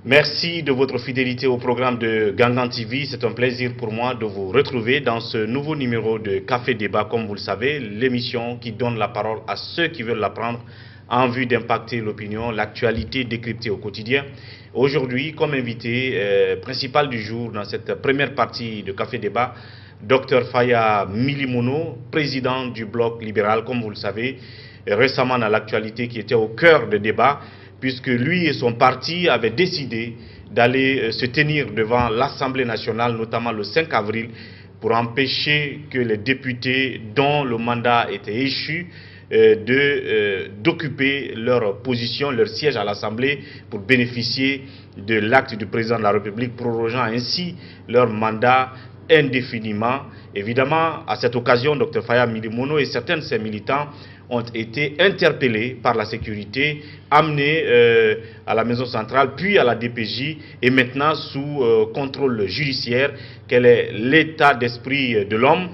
Merci de votre fidélité au programme de Gangan TV. C'est un plaisir pour moi de vous retrouver dans ce nouveau numéro de Café Débat. Comme vous le savez, l'émission qui donne la parole à ceux qui veulent l'apprendre en vue d'impacter l'opinion, l'actualité décryptée au quotidien. Aujourd'hui, comme invité principal du jour dans cette première partie de Café Débat, Dr Faya Milimono, président du Bloc libéral, comme vous le savez, récemment dans l'actualité qui était au cœur des débats, puisque lui et son parti avaient décidé d'aller se tenir devant l'Assemblée nationale, notamment le 5 avril, pour empêcher que les députés dont le mandat était échu d'occuper leur position, leur siège à l'Assemblée pour bénéficier de l'acte du président de la République, prorogeant ainsi leur mandat indéfiniment. Évidemment, à cette occasion, Dr Faya Milimono et certains de ses militants ont été interpellés par la sécurité, amenés à la maison centrale, puis à la DPJ, et maintenant sous contrôle judiciaire. Quel est l'état d'esprit de l'homme?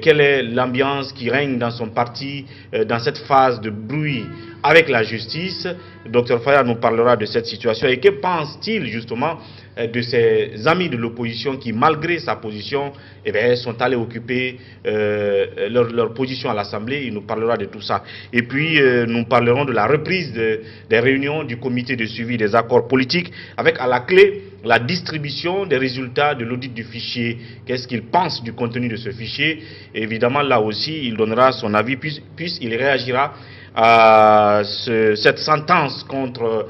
Quelle est l'ambiance qui règne dans son parti dans cette phase de bruit avec la justice? Dr Faya nous parlera de cette situation et que pense-t-il justement de ses amis de l'opposition qui, malgré sa position, sont allés occuper leur position à l'Assemblée. Il nous parlera de tout ça. Et puis, nous parlerons de la reprise des réunions du comité de suivi des accords politiques, avec à la clé la distribution des résultats de l'audit du fichier. Qu'est-ce qu'il pense du contenu de ce fichier? Et évidemment, là aussi, il donnera son avis, puisqu'il réagira à cette sentence contre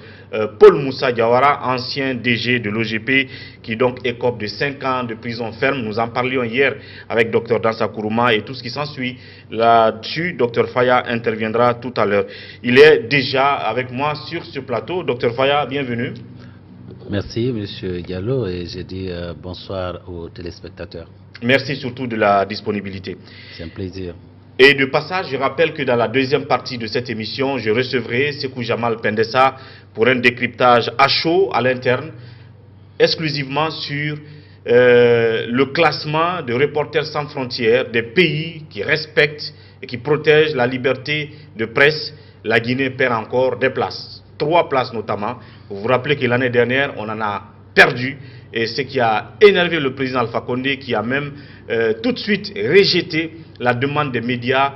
Paul Moussa Diawara, ancien DG de l'OGP, qui donc écope de 5 ans de prison ferme. Nous en parlions hier avec Dr Dansa Kourouma et tout ce qui s'ensuit. Là-dessus, Dr Faya interviendra tout à l'heure. Il est déjà avec moi sur ce plateau. Dr Faya, bienvenue. Merci, M. Diallo, et je dis bonsoir aux téléspectateurs. Merci surtout de la disponibilité. C'est un plaisir. Et de passage, je rappelle que dans la deuxième partie de cette émission, je recevrai Sekou Jamal Pendessa pour un décryptage à chaud, à l'interne, exclusivement sur le classement de Reporters sans frontières des pays qui respectent et qui protègent la liberté de presse. La Guinée perd encore des places, 3 places notamment. Vous vous rappelez que l'année dernière, on en a perdu, et ce qui a énervé le président Alpha Condé, qui a même tout de suite rejeté la demande des médias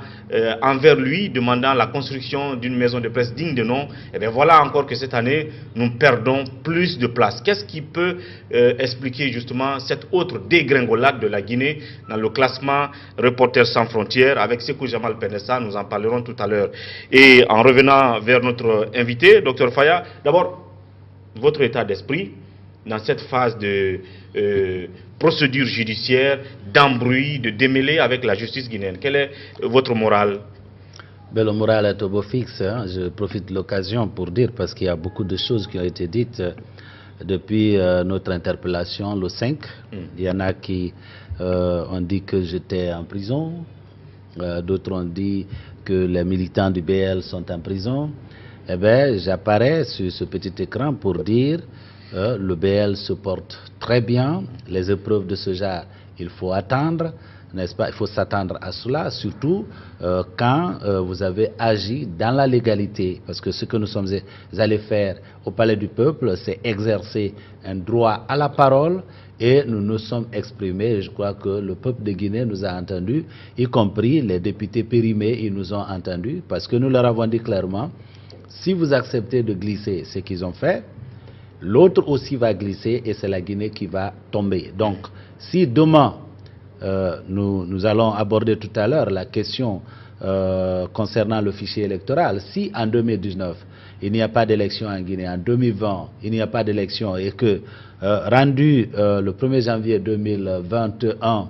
envers lui, demandant la construction d'une maison de presse digne de nom. Et bien voilà encore que cette année, nous perdons plus de places. Qu'est-ce qui peut expliquer justement cette autre dégringolade de la Guinée dans le classement Reporters sans frontières? Avec Sekou Jamal Pendessa, nous en parlerons tout à l'heure. Et en revenant vers notre invité, Dr Faya, d'abord, votre état d'esprit dans cette phase de procédure judiciaire, d'embrouille, de démêlés avec la justice guinéenne. Quel est votre moral? Ben, le moral est au beau fixe. Hein. Je profite de l'occasion pour dire, parce qu'il y a beaucoup de choses qui ont été dites depuis notre interpellation le 5. Il y en a qui ont dit que j'étais en prison. D'autres ont dit que les militants du BL sont en prison. Eh bien, j'apparais sur ce petit écran pour dire le BL se porte très bien. Les épreuves de ce genre, il faut attendre, n'est-ce pas? Il faut s'attendre à cela, surtout quand vous avez agi dans la légalité. Parce que ce que nous sommes allés faire au Palais du Peuple, c'est exercer un droit à la parole, et nous nous sommes exprimés. Je crois que le peuple de Guinée nous a entendus, y compris les députés périmés, ils nous ont entendus, parce que nous leur avons dit clairement, si vous acceptez de glisser ce qu'ils ont fait, l'autre aussi va glisser, et c'est la Guinée qui va tomber. Donc, si demain, nous allons aborder tout à l'heure la question concernant le fichier électoral, si en 2019, il n'y a pas d'élection en Guinée, en 2020, il n'y a pas d'élection, et que rendu le 1er janvier 2021,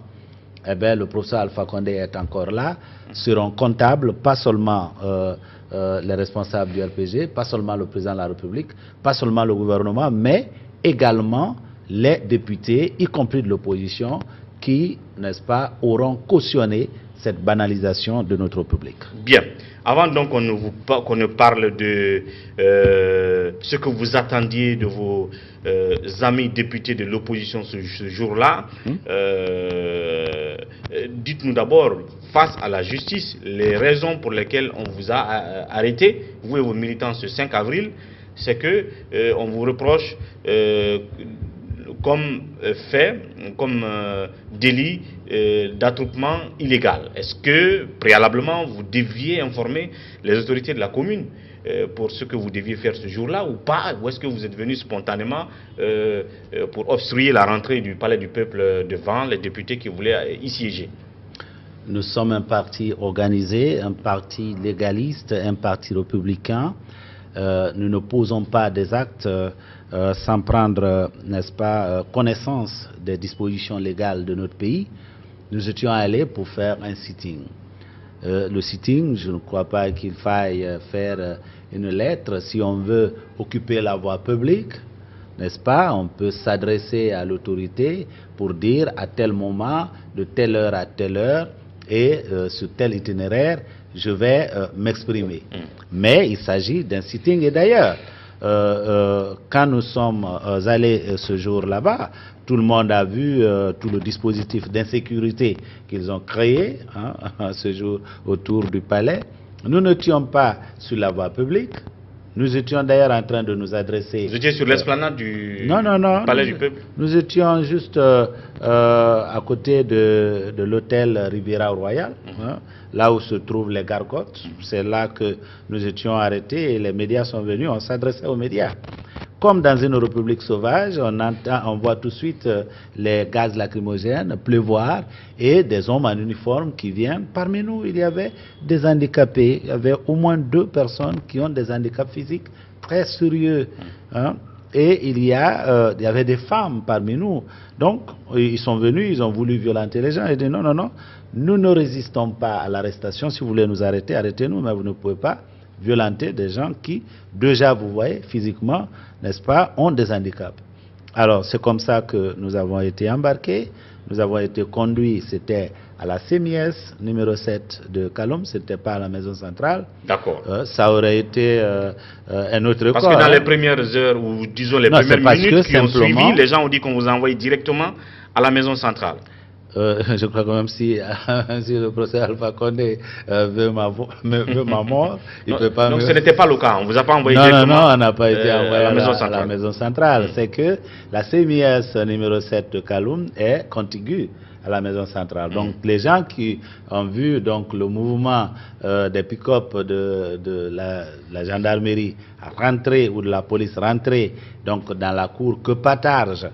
eh bien, le professeur Alpha Condé est encore là, seront comptables, pas seulement les responsables du RPG, pas seulement le président de la République, pas seulement le gouvernement, mais également les députés, y compris de l'opposition, qui, n'est-ce pas, auront cautionné cette banalisation de notre public. Bien. Avant donc qu'on ne parle de ce que vous attendiez de vos amis députés de l'opposition ce jour-là, dites-nous d'abord, face à la justice, les raisons pour lesquelles on vous a arrêté, vous et vos militants, ce 5 avril, c'est que on vous reproche comme fait, comme délit d'attroupement illégal. Est-ce que préalablement vous deviez informer les autorités de la commune pour ce que vous deviez faire ce jour-là ou pas? Ou est-ce que vous êtes venu spontanément pour obstruer la rentrée du Palais du Peuple devant les députés qui voulaient y siéger? Nous sommes un parti organisé, un parti légaliste, un parti républicain. Nous ne posons pas des actes sans prendre, n'est-ce pas, connaissance des dispositions légales de notre pays. Nous étions allés pour faire un sitting. Le sitting, je ne crois pas qu'il faille faire une lettre. Si on veut occuper la voie publique, n'est-ce pas, on peut s'adresser à l'autorité pour dire à tel moment, de telle heure à telle heure, et sur tel itinéraire, je vais m'exprimer. Mais il s'agit d'un sitting. Et d'ailleurs, quand nous sommes allés ce jour là-bas, tout le monde a vu tout le dispositif d'insécurité qu'ils ont créé ce jour autour du palais. Nous n'étions pas sur la voie publique. Nous étions d'ailleurs en train de nous adresser... Vous étiez sur l'esplanade du Palais du Peuple? Nous étions juste à côté de l'hôtel Riviera Royal, là où se trouvent les gargotes. C'est là que nous étions arrêtés et les médias sont venus, on s'adressait aux médias. Comme dans une république sauvage, on voit tout de suite les gaz lacrymogènes pleuvoir et des hommes en uniforme qui viennent. Parmi nous, il y avait des handicapés. Il y avait au moins 2 personnes qui ont des handicaps physiques très sérieux. Et il y avait des femmes parmi nous. Donc, ils sont venus, ils ont voulu violenter les gens. Ils disent non, non, non, nous ne résistons pas à l'arrestation. Si vous voulez nous arrêter, arrêtez-nous, mais vous ne pouvez pas violenter des gens qui, déjà, vous voyez, physiquement, n'est-ce pas, ont des handicaps. Alors, c'est comme ça que nous avons été embarqués, nous avons été conduits, c'était à la CMIS numéro 7 de Kaloum, c'était pas à la maison centrale. D'accord. Ça aurait été un autre cas. Parce que dans les premières heures, ou disons les premières minutes qui ont suivi, les gens ont dit qu'on vous a envoyé directement à la maison centrale. Je crois que même si le procès Alpha Condé veut ma mort, il ne peut pas... Donc ce n'était pas le cas, on ne vous a pas envoyé directement non, on n'a pas été envoyé à la maison centrale. C'est que la CMIS numéro 7 de Kaloum est contiguë à la maison centrale. Donc les gens qui ont vu donc, le mouvement des pick-up de la gendarmerie rentrer ou de la police rentrer donc, dans la cour que Patarge,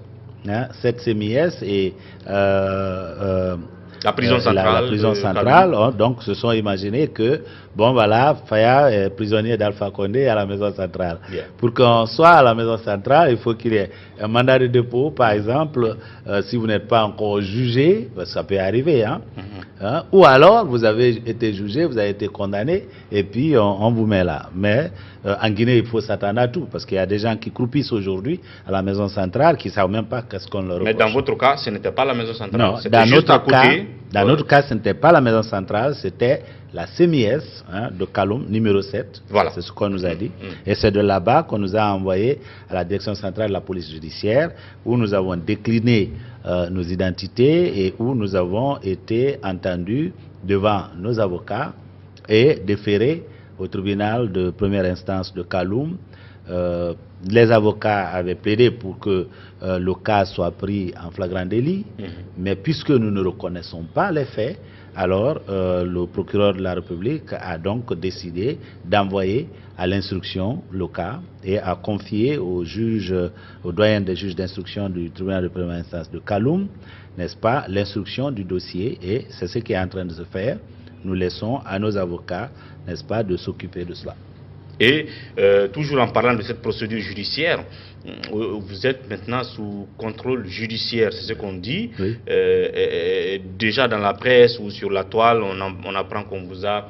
cette CMIS et la prison centrale, la prison centrale donc se sont imaginés que bon voilà, Faya est prisonnier d'Alpha Condé à la maison centrale. Pour qu'on soit à la maison centrale, il faut qu'il y ait un mandat de dépôt, par exemple, si vous n'êtes pas encore jugé, ça peut arriver, ou alors vous avez été jugé, vous avez été condamné, et puis on vous met là. Mais en Guinée, il faut s'attendre à tout, parce qu'il y a des gens qui croupissent aujourd'hui à la maison centrale, qui ne savent même pas qu'est-ce qu'on leur reproche. Mais dans votre cas, ce n'était pas la maison centrale, non, c'était juste à côté. Dans notre cas, ce n'était pas la maison centrale, c'était la CMIS de Kaloum, numéro 7. Voilà. C'est ce qu'on nous a dit. Et c'est de là-bas qu'on nous a envoyé à la direction centrale de la police judiciaire, où nous avons décliné nos identités et où nous avons été entendus devant nos avocats et déférés au tribunal de première instance de Kaloum. Les avocats avaient plaidé pour que le cas soit pris en flagrant délit, mais puisque nous ne reconnaissons pas les faits, alors le procureur de la République a donc décidé d'envoyer à l'instruction le cas et a confié au doyen des juges d'instruction du tribunal de première instance de Kaloum, n'est-ce pas, l'instruction du dossier, et c'est ce qui est en train de se faire. Nous laissons à nos avocats, n'est-ce pas, de s'occuper de cela. Et toujours en parlant de cette procédure judiciaire, vous êtes maintenant sous contrôle judiciaire, c'est ce qu'on dit. Oui. Déjà dans la presse ou sur la toile, on apprend qu'on vous a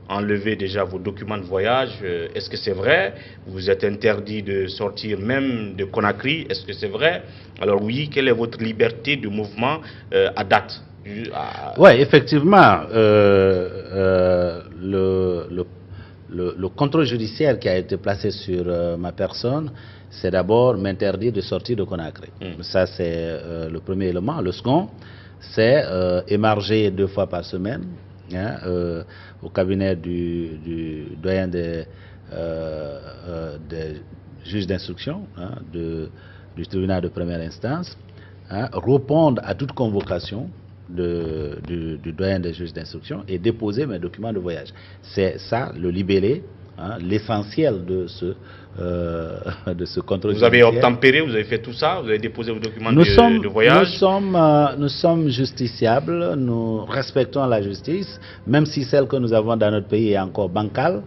enlevé déjà vos documents de voyage. Est-ce que c'est vrai? Vous êtes interdit de sortir même de Conakry. Est-ce que c'est vrai? Alors oui, quelle est votre liberté de mouvement à date? Oui, effectivement, le contrôle judiciaire qui a été placé sur ma personne, c'est d'abord m'interdire de sortir de Conakry. Ça, c'est le premier élément. Le second, c'est émarger 2 fois par semaine au cabinet du doyen des juges d'instruction du tribunal de première instance répondre à toute convocation du doyen des juges d'instruction et déposer mes documents de voyage. C'est ça le libellé, l'essentiel de ce contrôle. Vous avez obtempéré, vous avez fait tout ça, vous avez déposé vos documents de voyage. Nous sommes justiciables, nous respectons la justice, même si celle que nous avons dans notre pays est encore bancale.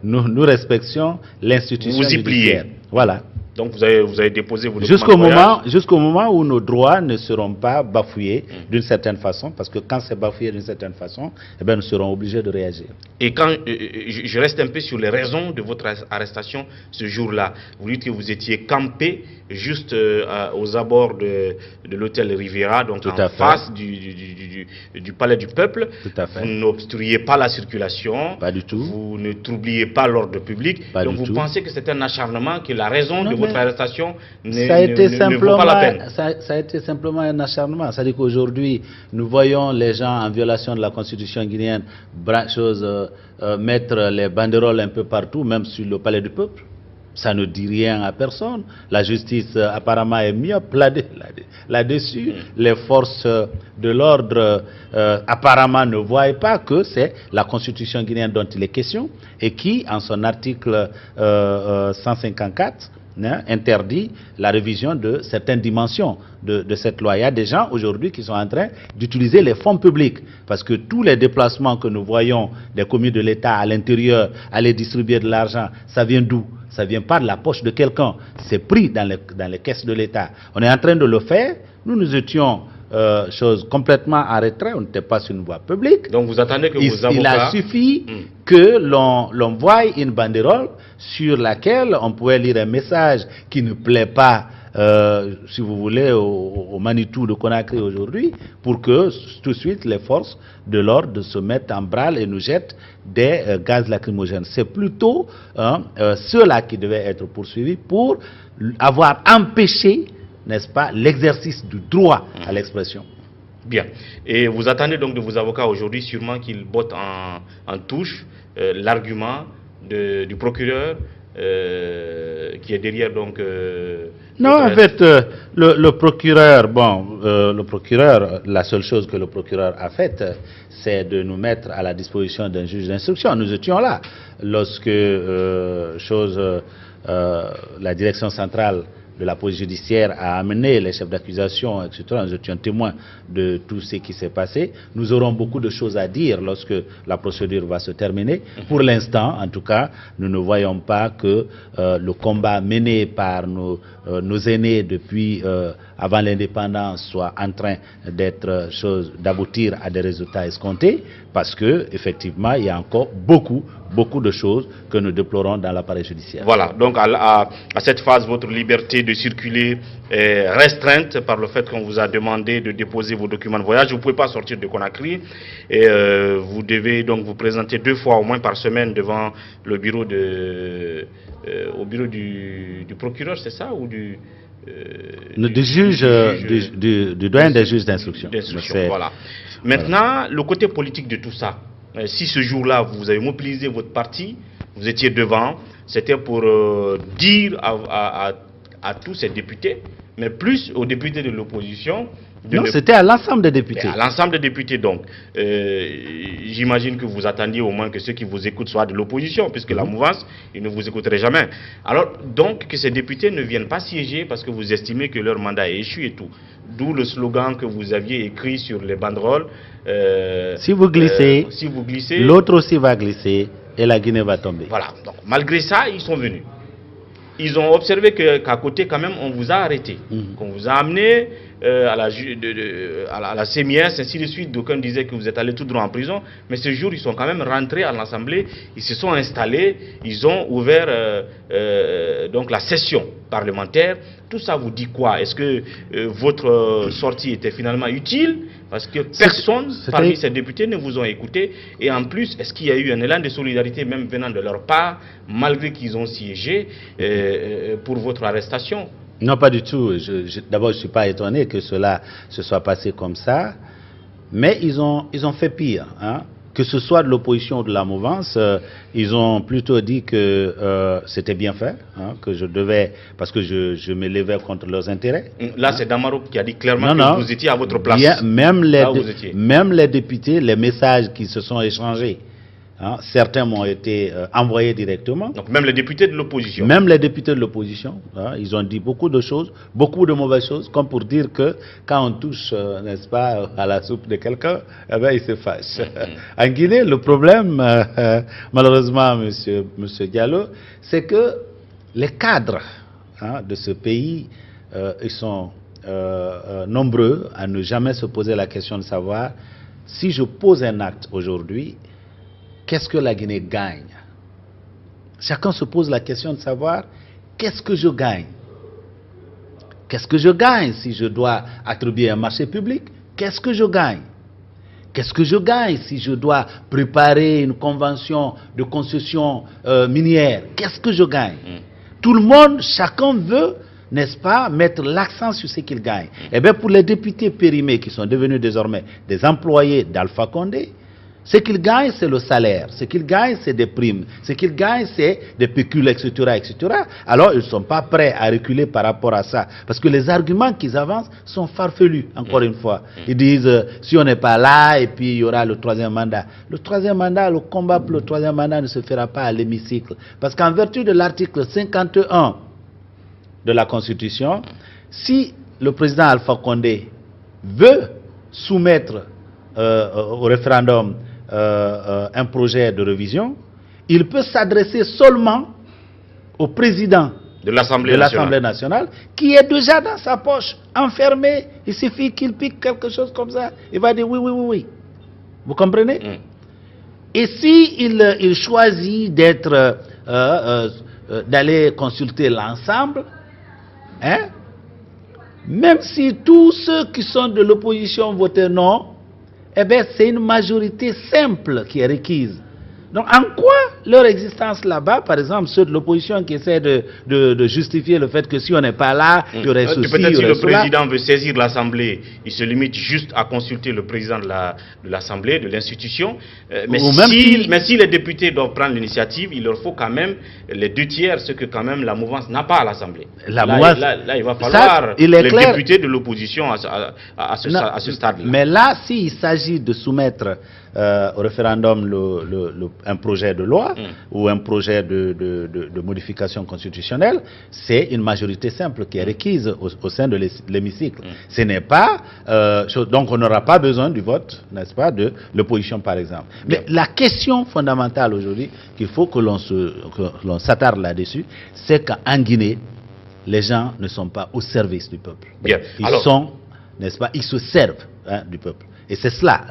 Nous respections l'institution judiciaire. Voilà. Donc vous avez déposé vos documents de voyage. Jusqu'au moment où nos droits ne seront pas bafoués d'une certaine façon, parce que quand c'est bafoué d'une certaine façon, eh bien, nous serons obligés de réagir. Et quand je reste un peu sur les raisons de votre arrestation ce jour-là, vous dites que vous étiez campé juste aux abords de l'hôtel Riviera, donc en face du palais du peuple. Tout à fait. Vous n'obstruiez pas la circulation. Pas du tout. Vous ne troubliez pas l'ordre public. Pas donc du vous tout. pensez que c'est un acharnement, que la raison de votre arrestation ne vaut pas la peine. Ça a été simplement un acharnement. C'est-à-dire qu'aujourd'hui, nous voyons les gens en violation de la constitution guinéenne mettre les banderoles un peu partout, même sur le palais du peuple. Ça ne dit rien à personne. La justice apparemment est myope là-dessus. Les forces de l'ordre apparemment ne voient pas que c'est la constitution guinéenne dont il est question et qui, en son article 154, interdit la révision de certaines dimensions de cette loi. Il y a des gens aujourd'hui qui sont en train d'utiliser les fonds publics parce que tous les déplacements que nous voyons des communes de l'État à l'intérieur, aller distribuer de l'argent, ça vient d'où? Ça ne vient pas de la poche de quelqu'un, c'est pris dans les caisses de l'État. On est en train de le faire, nous étions chose complètement en retrait, on n'était pas sur une voie publique. Donc vous attendez que vos avocats... Il a suffi que l'on voie une banderole sur laquelle on pouvait lire un message qui ne plaît pas, si vous voulez, au Manitou de Conakry aujourd'hui, pour que tout de suite les forces de l'ordre se mettent en branle et nous jettent des gaz lacrymogènes. C'est plutôt ceux-là qui devaient être poursuivis pour avoir empêché, n'est-ce pas, l'exercice du droit à l'expression. Bien. Et vous attendez donc de vos avocats aujourd'hui sûrement qu'ils bottent en touche l'argument du procureur qui est derrière donc... non, en fait, le procureur, la seule chose que le procureur a faite, c'est de nous mettre à la disposition d'un juge d'instruction. Nous étions là lorsque la direction centrale de la police judiciaire a amené les chefs d'accusation, etc. Nous étions témoins de tout ce qui s'est passé. Nous aurons beaucoup de choses à dire lorsque la procédure va se terminer. Pour l'instant, en tout cas, nous ne voyons pas que le combat mené par nos aînés depuis avant l'indépendance soit en train d'aboutir à des résultats escomptés, parce que effectivement, il y a encore beaucoup de choses que nous déplorons dans l'appareil judiciaire. Voilà, donc à cette phase, votre liberté de circuler est restreinte par le fait qu'on vous a demandé de déposer vos documents de voyage. Vous ne pouvez pas sortir de Conakry et vous devez donc vous présenter 2 fois au moins par semaine devant le bureau du procureur, c'est ça, ou du doyen des juges d'instruction. Voilà. Maintenant, le côté politique de tout ça. Si ce jour-là, vous avez mobilisé votre parti, vous étiez devant, c'était pour dire à tous ces députés, mais plus aux députés de l'opposition... Non, c'était à l'ensemble des députés. À l'ensemble des députés, donc. J'imagine que vous attendiez au moins que ceux qui vous écoutent soient de l'opposition, puisque la mouvance, ils ne vous écouteraient jamais. Alors, donc, que ces députés ne viennent pas siéger parce que vous estimez que leur mandat est échu et tout. D'où le slogan que vous aviez écrit sur les banderoles. Si vous glissez, l'autre aussi va glisser et la Guinée va tomber. Voilà. Donc, malgré ça, ils sont venus. Ils ont observé qu'à côté, quand même, on vous a arrêté. Qu'on vous a amené à la CMS, ainsi de suite. D'aucuns disaient que vous êtes allé tout droit en prison. Mais ce jour, ils sont quand même rentrés à l'Assemblée. Ils se sont installés. Ils ont ouvert donc la session parlementaire. Tout ça vous dit quoi? Est-ce que votre sortie était finalement utile? Parce que personne parmi ces députés ne vous ont écouté. Et en plus, est-ce qu'il y a eu un élan de solidarité même venant de leur part, malgré qu'ils ont siégé pour votre arrestation? Non, pas du tout. D'abord, je ne suis pas étonné que cela se soit passé comme ça. Mais ils ont fait pire. que ce soit de l'opposition ou de la mouvance, ils ont plutôt dit que c'était bien fait, hein, que je devais, parce que je me levais contre leurs intérêts. Là, c'est Damaro qui a dit clairement que vous étiez à votre place. Bien, même les députés, les messages qui se sont échangés, hein, certains m'ont été envoyés directement. Donc même les députés de l'opposition. Même les députés de l'opposition, hein, ils ont dit beaucoup de choses, beaucoup de mauvaises choses, comme pour dire que quand on touche, n'est-ce pas, à la soupe de quelqu'un, eh ben, il se fâche. En Guinée, le problème, malheureusement, monsieur Diallo, c'est que les cadres, hein, de ce pays, ils sont nombreux à ne jamais se poser la question de savoir si je pose un acte aujourd'hui, qu'est-ce que la Guinée gagne? Chacun se pose la question de savoir qu'est-ce que je gagne? Qu'est-ce que je gagne si je dois attribuer un marché public? Qu'est-ce que je gagne? Qu'est-ce que je gagne si je dois préparer une convention de concession minière? Qu'est-ce que je gagne? Tout le monde, chacun veut, n'est-ce pas, mettre l'accent sur ce qu'il gagne. Eh bien, pour les députés périmés qui sont devenus désormais des employés d'Alpha Condé, ce qu'ils gagnent, c'est le salaire. Ce qu'ils gagnent, c'est des primes. Ce qu'ils gagnent, c'est des pécules, etc., etc. Alors, ils ne sont pas prêts à reculer par rapport à ça. Parce que les arguments qu'ils avancent sont farfelus, encore une fois. Ils disent, si on n'est pas là, et puis il y aura le troisième mandat. Le troisième mandat, le combat pour le troisième mandat ne se fera pas à l'hémicycle. Parce qu'en vertu de l'article 51 de la Constitution, si le président Alpha Condé veut soumettre au référendum un projet de révision, il peut s'adresser seulement au président de l'Assemblée nationale, qui est déjà dans sa poche, enfermé. Il suffit qu'il pique quelque chose comme ça, il va dire oui, oui, oui, oui. Vous comprenez? Et si il choisit d'être, d'aller consulter l'ensemble, hein, même si tous ceux qui sont de l'opposition votent non, eh bien, c'est une majorité simple qui est requise. Donc, en quoi leur existence là-bas, par exemple, ceux de l'opposition qui essaient de justifier le fait que si on n'est pas là, il y aurait ceci, peut-être si le président veut saisir l'Assemblée, il se limite juste à consulter le président de l'Assemblée, de l'institution. Mais si les députés doivent prendre l'initiative, il leur faut quand même les 2/3, ce que quand même la mouvance n'a pas à l'Assemblée. Là, il va falloir les députés de l'opposition à ce stade-là. Mais là, s'il s'agit de soumettre au référendum un projet de loi ou un projet de modification constitutionnelle, c'est une majorité simple qui est requise au sein de l'hémicycle. Ce n'est pas... donc on n'aura pas besoin du vote, n'est-ce pas, de l'opposition par exemple. Mais la question fondamentale aujourd'hui, qu'il faut que l'on s'attarde là-dessus, c'est qu'en Guinée, les gens ne sont pas au service du peuple. Ils sont, n'est-ce pas, ils se servent, hein, du peuple. Et c'est cela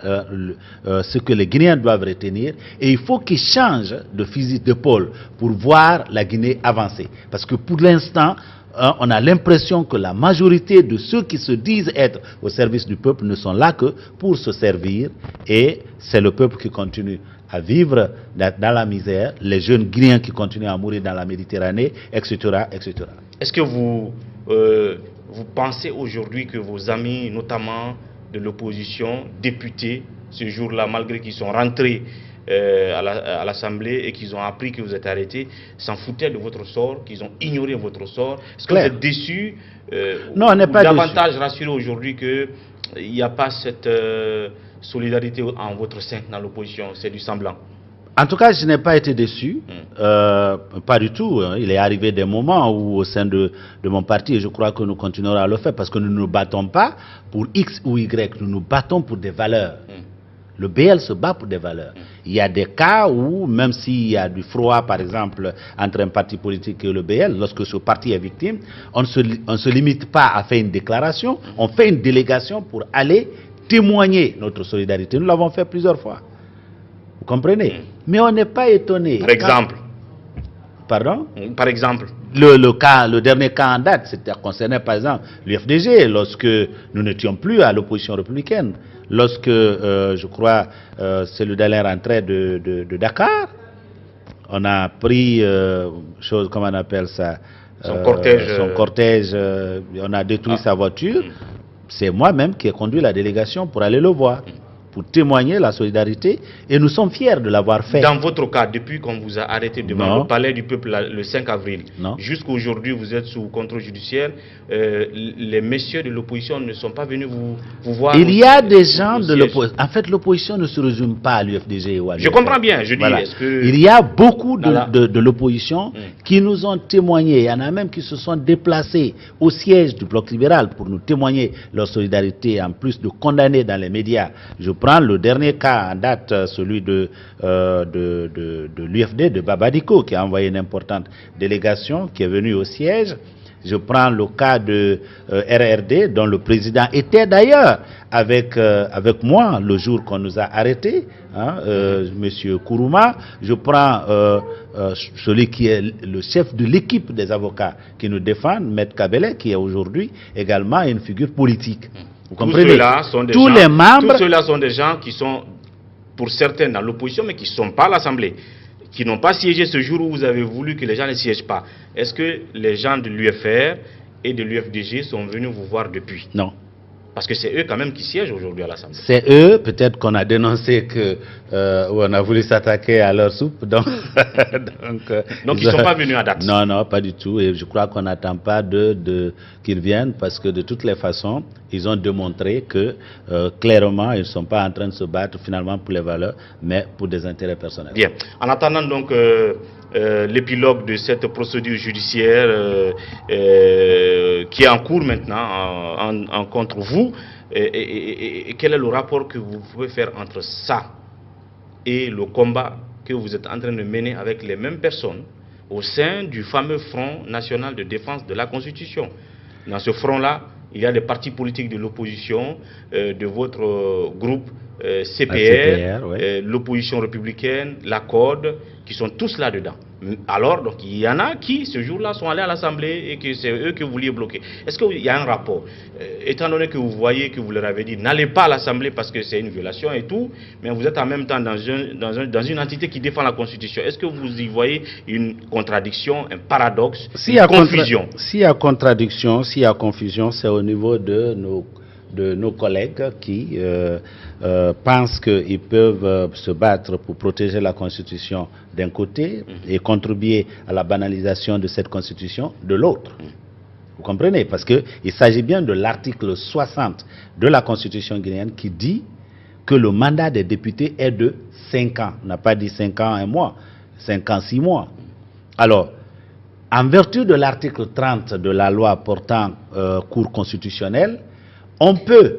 ce que les Guinéens doivent retenir. Et il faut qu'ils changent de fusil d'épaule pour voir la Guinée avancer. Parce que pour l'instant, on a l'impression que la majorité de ceux qui se disent être au service du peuple ne sont là que pour se servir. Et c'est le peuple qui continue à vivre dans la misère, les jeunes Guinéens qui continuent à mourir dans la Méditerranée, etc., etc. Est-ce que vous pensez aujourd'hui que vos amis, notamment de l'opposition, députés, ce jour-là, malgré qu'ils sont rentrés à l'Assemblée et qu'ils ont appris que vous êtes arrêté, s'en foutaient de votre sort, qu'ils ont ignoré votre sort? Est-ce que vous êtes déçus Non, on n'est pas davantage rassuré aujourd'hui qu'il n'y a pas cette solidarité en votre sein dans l'opposition? C'est du semblant. En tout cas, je n'ai pas été déçu, pas du tout. Hein. Il est arrivé des moments où, au sein de mon parti, et je crois que nous continuerons à le faire, parce que nous ne nous battons pas pour X ou Y, nous nous battons pour des valeurs. Le BL se bat pour des valeurs. Il y a des cas où, même s'il y a du froid, par exemple, entre un parti politique et le BL, lorsque ce parti est victime, on ne se limite pas à faire une déclaration, on fait une délégation pour aller témoigner notre solidarité. Nous l'avons fait plusieurs fois. Vous comprenez? Mais on n'est pas étonné. Par exemple? Pardon? Par exemple? Le dernier cas en date, c'était concerné par exemple l'UFDG, lorsque nous n'étions plus à l'opposition républicaine. Lorsque, je crois, celui Dallaire rentrait de Dakar, on a pris, comment on appelle ça? Son cortège, on a détruit sa voiture. C'est moi-même qui ai conduit la délégation pour aller le voir. pour témoigner la solidarité et nous sommes fiers de l'avoir fait. Dans votre cas, depuis qu'on vous a arrêté devant le palais du peuple le 5 avril, jusqu'à aujourd'hui vous êtes sous contrôle judiciaire, les messieurs de l'opposition ne sont pas venus vous voir. Il y a des gens de l'opposition. En fait, l'opposition ne se résume pas à l'UFDG ou à l'UFR. Je comprends bien, je dis, est-ce que... Il y a beaucoup de l'opposition qui nous ont témoigné. Il y en a même qui se sont déplacés au siège du Bloc libéral pour nous témoigner leur solidarité, en plus de condamner dans les médias. Je prends le dernier cas en date, celui de l'UFD, de Babadiko, qui a envoyé une importante délégation, qui est venue au siège. Je prends le cas de RRD, dont le président était d'ailleurs avec moi le jour qu'on nous a arrêtés, Monsieur Kourouma. Je prends celui qui est le chef de l'équipe des avocats qui nous défendent, Maître Kabele, qui est aujourd'hui également une figure politique. Vous comprenez? Tous ceux-là sont des gens qui sont, pour certains, dans l'opposition, mais qui ne sont pas à l'Assemblée, qui n'ont pas siégé ce jour où vous avez voulu que les gens ne siègent pas. Est-ce que les gens de l'UFR et de l'UFDG sont venus vous voir depuis? Non. Parce que c'est eux quand même qui siègent aujourd'hui à l'Assemblée. C'est eux, peut-être qu'on a dénoncé que on a voulu s'attaquer à leur soupe. Donc ils ne sont pas venus à date? Non, non, pas du tout. Et je crois qu'on n'attend pas qu'ils viennent parce que de toutes les façons, ils ont démontré que clairement, ils ne sont pas en train de se battre finalement pour les valeurs, mais pour des intérêts personnels. Bien. En attendant donc l'épilogue de cette procédure judiciaire qui est en cours maintenant contre vous, et quel est le rapport que vous pouvez faire entre ça et le combat que vous êtes en train de mener avec les mêmes personnes au sein du fameux Front national de défense de la Constitution? Dans ce front-là, il y a des partis politiques de l'opposition, de votre groupe CPR, ouais. L'opposition républicaine, la CODE, qui sont tous là-dedans. Alors, donc, il y en a qui, ce jour-là, sont allés à l'Assemblée et que c'est eux que vous vouliez bloquer. Est-ce qu'il y a un rapport? Étant donné que vous voyez que vous leur avez dit, n'allez pas à l'Assemblée parce que c'est une violation et tout, mais vous êtes en même temps dans une entité qui défend la Constitution. Est-ce que vous y voyez une contradiction, un paradoxe, une confusion? S'il y a contradiction, s'il y a confusion, c'est au niveau de nos collègues qui pensent qu'ils peuvent se battre pour protéger la Constitution d'un côté et contribuer à la banalisation de cette Constitution de l'autre. Vous comprenez? Parce qu'il s'agit bien de l'article 60 de la Constitution guinéenne qui dit que le mandat des députés est de 5 ans. On n'a pas dit 5 ans 1 mois, 5 ans 6 mois. Alors, en vertu de l'article 30 de la loi portant Cour constitutionnelle, on peut,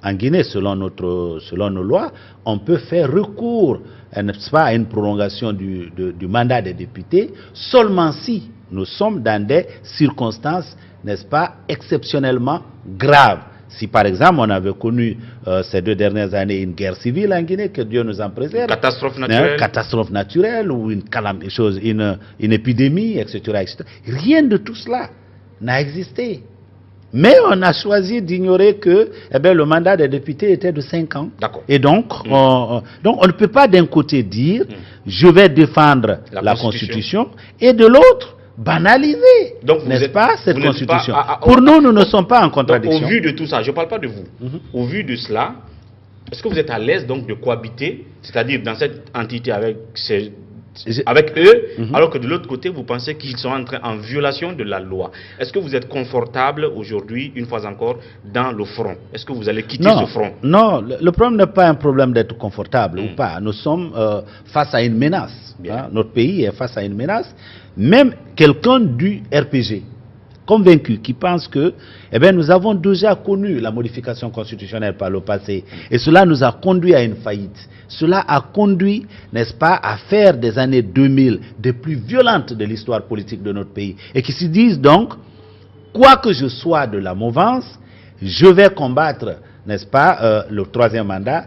en Guinée, selon nos lois, on peut faire recours, n'est-ce pas, à une prolongation du mandat des députés, seulement si nous sommes dans des circonstances, n'est-ce pas, exceptionnellement graves. Si par exemple on avait connu ces 2 dernières années une guerre civile en Guinée, que Dieu nous en préserve, catastrophe naturelle ou une épidémie, etc., etc. Rien de tout cela n'a existé. Mais on a choisi d'ignorer que le mandat des députés était de 5 ans. Et donc, on ne peut pas d'un côté dire je vais défendre la Constitution et de l'autre banaliser, n'est-ce pas, cette Constitution. Pour nous, nous ne sommes pas en contradiction. Donc, au vu de tout ça, je ne parle pas de vous, au vu de cela, est-ce que vous êtes à l'aise donc de cohabiter, c'est-à-dire dans cette entité avec eux, alors que de l'autre côté, vous pensez qu'ils sont en violation de la loi? Est-ce que vous êtes confortable aujourd'hui, une fois encore, dans le front? Est-ce que vous allez quitter ce front? Non, le problème n'est pas un problème d'être confortable ou pas. Nous sommes face à une menace. Notre pays est face à une menace. Même quelqu'un du RPG, convaincu, qui pense que nous avons déjà connu la modification constitutionnelle par le passé et cela nous a conduit à une faillite. Cela a conduit, n'est-ce pas, à faire des années 2000 des plus violentes de l'histoire politique de notre pays et qui se disent donc, quoi que je sois de la mouvance, je vais combattre, n'est-ce pas, le 3e mandat.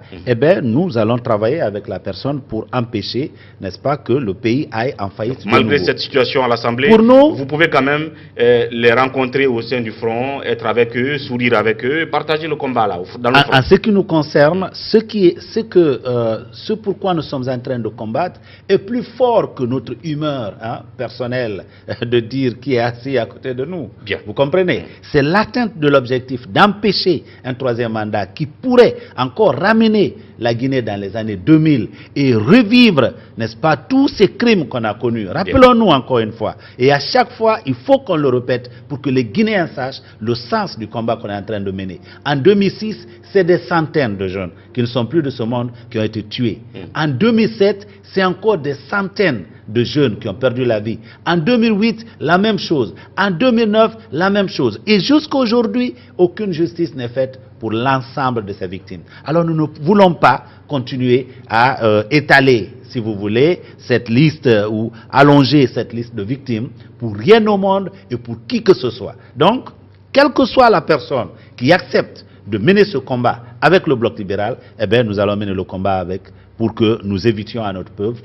Nous allons travailler avec la personne pour empêcher, n'est-ce pas, que le pays aille en faillite. Malgré cette situation à l'Assemblée, vous pouvez quand même les rencontrer au sein du front, être avec eux, sourire avec eux, partager le combat là, dans le front. En ce qui nous concerne, ce pourquoi nous sommes en train de combattre est plus fort que notre humeur personnelle de dire qui est assis à côté de nous. Bien. Vous comprenez? C'est l'atteinte de l'objectif d'empêcher un 3e mandat mandat qui pourrait encore ramener la Guinée dans les années 2000 et revivre, n'est-ce pas, tous ces crimes qu'on a connus. Rappelons-nous encore une fois, et à chaque fois, il faut qu'on le répète pour que les Guinéens sachent le sens du combat qu'on est en train de mener. En 2006, c'est des centaines de jeunes qui ne sont plus de ce monde qui ont été tués. En 2007, c'est encore des centaines de jeunes qui ont perdu la vie. En 2008, la même chose. En 2009, la même chose. Et jusqu'à aujourd'hui, aucune justice n'est faite pour l'ensemble de ces victimes. Alors nous ne voulons pas continuer à étaler, si vous voulez, cette liste ou allonger cette liste de victimes pour rien au monde et pour qui que ce soit. Donc, quelle que soit la personne qui accepte de mener ce combat avec le bloc libéral, eh bien, nous allons mener le combat avec pour que nous évitions à notre peuple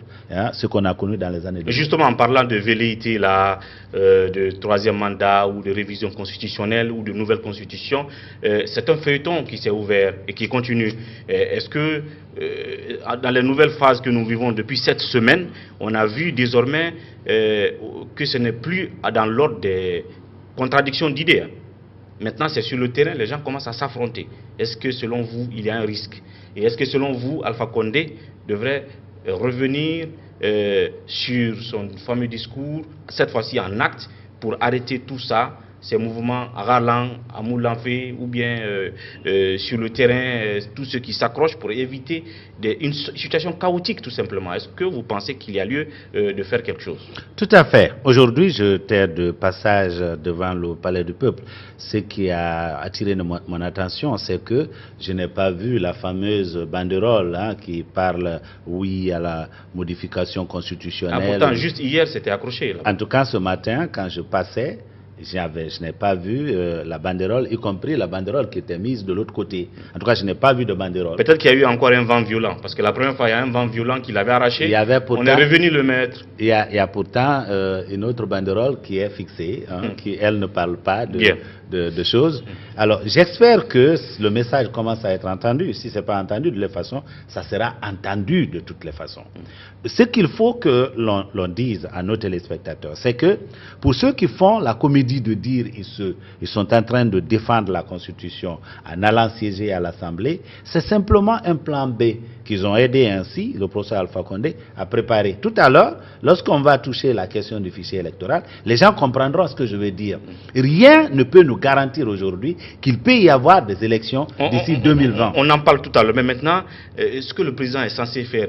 ce qu'on a connu dans les années 2000. Justement, en parlant de velléité là, de troisième mandat ou de révision constitutionnelle ou de nouvelle constitution, c'est un feuilleton qui s'est ouvert et qui continue. Est-ce que dans les nouvelles phases que nous vivons depuis cette semaine, on a vu désormais que ce n'est plus dans l'ordre des contradictions d'idées. Maintenant, c'est sur le terrain, les gens commencent à s'affronter. Est-ce que selon vous, il y a un risque? Et est-ce que selon vous, Alpha Condé devrait revenir sur son fameux discours, cette fois-ci en acte, pour arrêter tout ça, ces mouvements à Ralan, à Moulanfé, ou bien sur le terrain, tous ceux qui s'accrochent pour éviter une situation chaotique tout simplement? Est-ce que vous pensez qu'il y a lieu de faire quelque chose? Tout à fait. Aujourd'hui, j'étais de passage devant le Palais du Peuple. Ce qui a attiré mon attention, c'est que je n'ai pas vu la fameuse banderole qui parle, oui, à la modification constitutionnelle. Pourtant, juste hier, c'était accroché. Là. En tout cas, ce matin, quand je passais, je n'ai pas vu la banderole, y compris la banderole qui était mise de l'autre côté. En tout cas, je n'ai pas vu de banderole. Peut-être qu'il y a eu encore un vent violent, parce que la première fois, il y a un vent violent qui l'avait arraché. On est revenu le mettre. Il y a pourtant une autre banderole qui est fixée, qui, elle, ne parle pas de choses. Alors, j'espère que le message commence à être entendu. Si ce n'est pas entendu de toute façon, ça sera entendu de toutes les façons. Ce qu'il faut que l'on dise à nos téléspectateurs, c'est que pour ceux qui font la comédie de dire ils sont en train de défendre la Constitution en allant siéger à l'Assemblée, c'est simplement un plan B qu'ils ont aidé ainsi le professeur Alpha Condé à préparer. Tout à l'heure, lorsqu'on va toucher la question du fichier électoral, les gens comprendront ce que je veux dire. Rien ne peut nous garantir aujourd'hui qu'il peut y avoir des élections d'ici 2020. On en parle tout à l'heure, mais maintenant, ce que le président est censé faire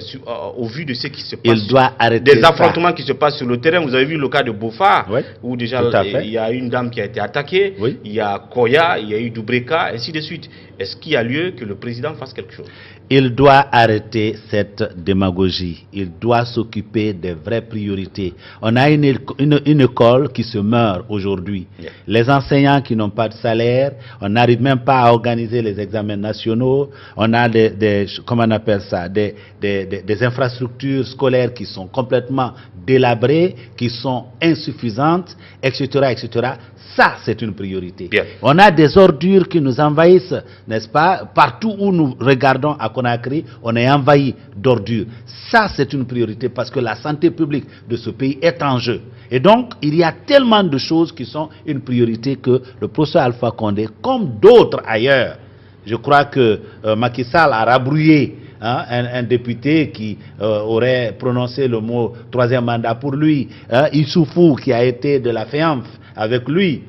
au vu de ce qui se passe, il doit arrêter des affrontements qui se passent sur le terrain. Vous avez vu le cas de Bofa, oui, où déjà il y a une dame qui a été attaquée, oui, il y a Koya, il y a eu Doubreka, ainsi de suite. Est-ce qu'il y a lieu que le président fasse quelque chose? Il doit arrêter cette démagogie. Il doit s'occuper des vraies priorités. On a une école qui se meurt aujourd'hui. Yeah. Les enseignants qui n'ont pas de salaire, on n'arrive même pas à organiser les examens nationaux. On a comment on appelle ça, des infrastructures scolaires qui sont complètement délabrées, qui sont insuffisantes, etc., etc. Ça, c'est une priorité. Bien. On a des ordures qui nous envahissent, n'est-ce pas? Partout où nous regardons à Conakry, on est envahi d'ordures. Ça, c'est une priorité parce que la santé publique de ce pays est en jeu. Et donc, il y a tellement de choses qui sont une priorité que le professeur Alpha Condé, comme d'autres ailleurs, je crois que Macky Sall a rabrouillé un député qui aurait prononcé le mot troisième mandat pour lui. Issoufou, qui a été de la FEAMF avec lui,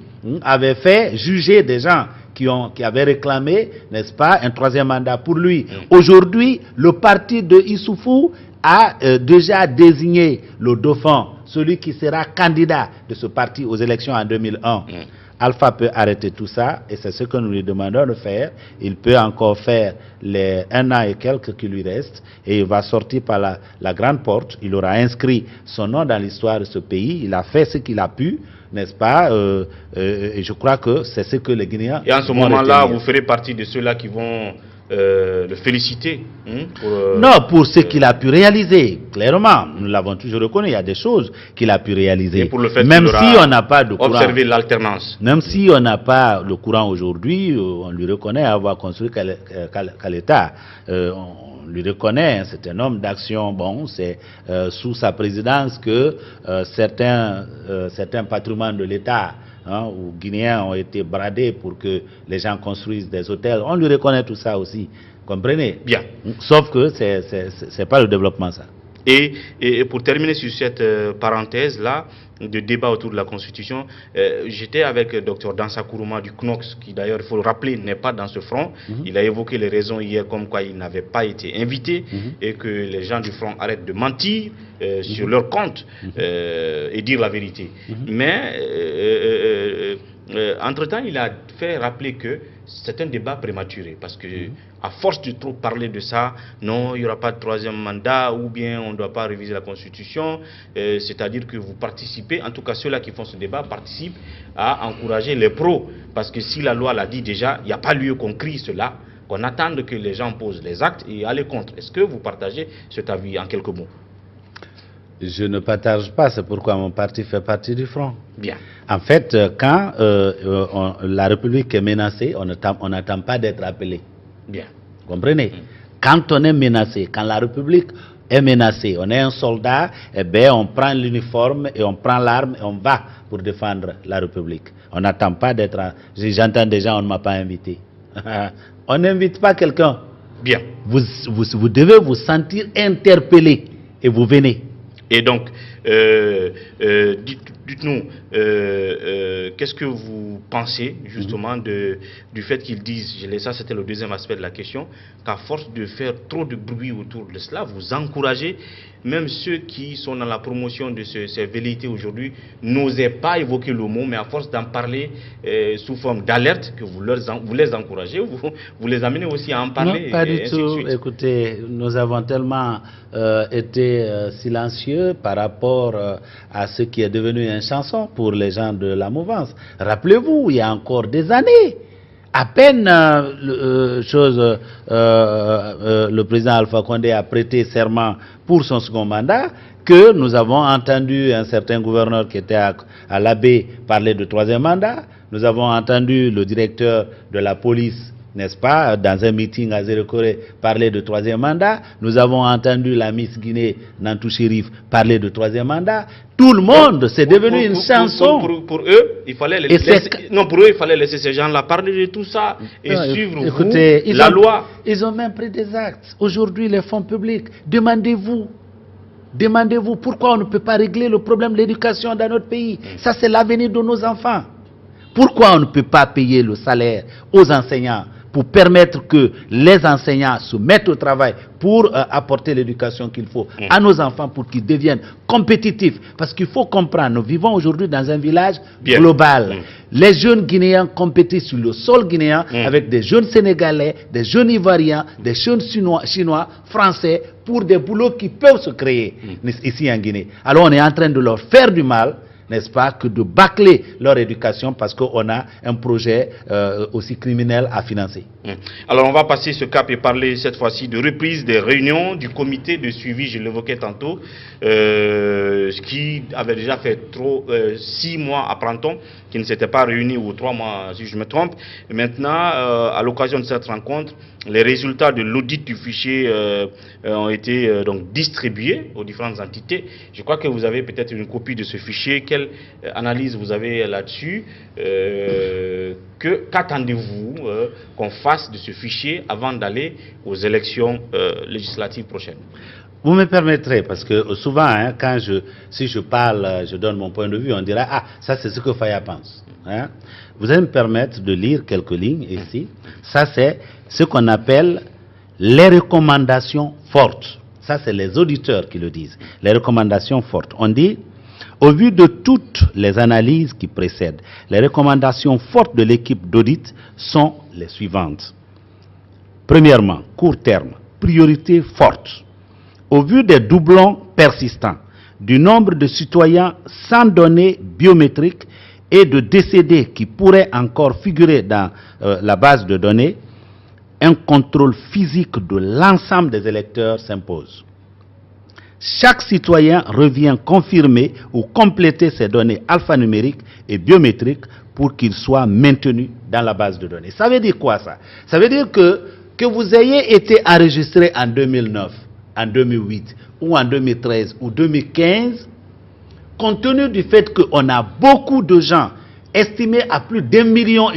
avait fait juger des gens qui avaient réclamé, n'est-ce pas, un troisième mandat pour lui. Aujourd'hui, le parti de Issoufou a déjà désigné le dauphin, celui qui sera candidat de ce parti aux élections en 2001. Alpha peut arrêter tout ça et c'est ce que nous lui demandons de faire. Il peut encore faire les 1 an et quelques qui lui restent et il va sortir par la grande porte. Il aura inscrit son nom dans l'histoire de ce pays. Il a fait ce qu'il a pu, n'est-ce pas? Et je crois que c'est ce que les Guinéens... Et en ce moment-là, vous ferez partie de ceux-là qui vont... le féliciter non, pour ce qu'il a pu réaliser, clairement, nous l'avons toujours reconnu, il y a des choses qu'il a pu réaliser. Et pour le fait même si on n'a pas de courant, observer l'alternance. Même si on n'a pas le courant aujourd'hui, on lui reconnaît avoir construit Caleta. On lui reconnaît, c'est un homme d'action. Bon, c'est sous sa présidence que certains patrimoines de l'État hein, où Guinéens ont été bradés pour que les gens construisent des hôtels. On lui reconnaît tout ça aussi, comprenez? Bien. Sauf que c'est pas le développement, ça. Et pour terminer sur cette parenthèse-là, de débat autour de la Constitution, j'étais avec le Dr Dansa Kourouma du CNOX, qui d'ailleurs, il faut le rappeler, n'est pas dans ce front. Il a évoqué les raisons hier comme quoi il n'avait pas été invité et que les gens du front arrêtent de mentir sur leur compte et dire la vérité. Mais, entre-temps, il a fait rappeler que c'est un débat prématuré parce que à force de trop parler de ça, non, il n'y aura pas de troisième mandat ou bien on ne doit pas réviser la Constitution, c'est-à-dire que vous participez, en tout cas ceux-là qui font ce débat participent à encourager les pros parce que si la loi l'a dit déjà, il n'y a pas lieu qu'on crie cela, qu'on attende que les gens posent les actes et aller contre. Est-ce que vous partagez cet avis en quelques mots? Je ne partage pas, c'est pourquoi mon parti fait partie du front. Bien. En fait, quand la République est menacée, on n'attend pas d'être appelé. Bien. Vous comprenez? Quand on est menacé, quand la République est menacée, on est un soldat, eh bien on prend l'uniforme et on prend l'arme et on va pour défendre la République. On n'attend pas d'être... J'entends déjà, on ne m'a pas invité. On n'invite pas quelqu'un. Bien. Vous devez vous sentir interpellé et vous venez. Et donc, dites-nous, qu'est-ce que vous pensez justement du fait qu'ils disent, ça c'était le deuxième aspect de la question, qu'à force de faire trop de bruit autour de cela, vous encouragez même ceux qui sont dans la promotion de ces velléités aujourd'hui, n'osaient pas évoquer le mot, mais à force d'en parler sous forme d'alerte, que vous les encouragez, vous les amenez aussi à en parler. Non, pas du tout. Écoutez, nous avons tellement été silencieux par rapport à ce qui est devenu une chanson pour les gens de la mouvance. Rappelez-vous, il y a encore des années, à peine le président Alpha Condé a prêté serment pour son second mandat, que nous avons entendu un certain gouverneur qui était à l'Abbé parler de troisième mandat, nous avons entendu le directeur de la police, n'est-ce pas, dans un meeting à Zérekoré, parler de troisième mandat. Nous avons entendu la Miss Guinée, Nantou Chérif, parler de troisième mandat. Tout le monde, c'est devenu une chanson. Pour eux, il fallait laisser ces gens-là parler de tout ça et suivre la loi. Ils ont même pris des actes. Aujourd'hui, les fonds publics, demandez-vous pourquoi on ne peut pas régler le problème de l'éducation dans notre pays. Ça, c'est l'avenir de nos enfants. Pourquoi on ne peut pas payer le salaire aux enseignants pour permettre que les enseignants se mettent au travail pour apporter l'éducation qu'il faut à nos enfants pour qu'ils deviennent compétitifs? Parce qu'il faut comprendre, nous vivons aujourd'hui dans un village global. Les jeunes Guinéens compétissent sur le sol guinéen avec des jeunes Sénégalais, des jeunes Ivoiriens, des jeunes Chinois, Français, pour des boulots qui peuvent se créer ici en Guinée. Alors on est en train de leur faire du mal, n'est-ce pas, que de bâcler leur éducation parce qu'on a un projet aussi criminel à financer. Alors on va passer ce cap et parler cette fois-ci de reprise des réunions du comité de suivi, je l'évoquais tantôt, qui avait déjà fait 6 mois, apprend-on, qui ne s'était pas réuni, ou 3 mois si je me trompe. Et maintenant, à l'occasion de cette rencontre, les résultats de l'audit du fichier ont été donc distribués aux différentes entités. Je crois que vous avez peut-être une copie de ce fichier. Quelle analyse vous avez là-dessus? Qu'attendez-vous qu'on fasse de ce fichier avant d'aller aux élections législatives prochaines? Vous me permettrez, parce que souvent, hein, si je parle, je donne mon point de vue, on dira, ah, ça c'est ce que Faya pense. Hein? Vous allez me permettre de lire quelques lignes ici. Ça c'est ce qu'on appelle les recommandations fortes. Ça c'est les auditeurs qui le disent. Les recommandations fortes. On dit, au vu de toutes les analyses qui précèdent, les recommandations fortes de l'équipe d'audit sont les suivantes. Premièrement, court terme, priorité forte. Au vu des doublons persistants, du nombre de citoyens sans données biométriques et de décédés qui pourraient encore figurer dans la base de données, un contrôle physique de l'ensemble des électeurs s'impose. Chaque citoyen revient confirmer ou compléter ses données alphanumériques et biométriques pour qu'il soit maintenu dans la base de données. Ça veut dire quoi ça? Ça veut dire que vous ayez été enregistré en 2009, en 2008, ou en 2013, ou 2015, compte tenu du fait qu'on a beaucoup de gens estimés à plus d'1,5 million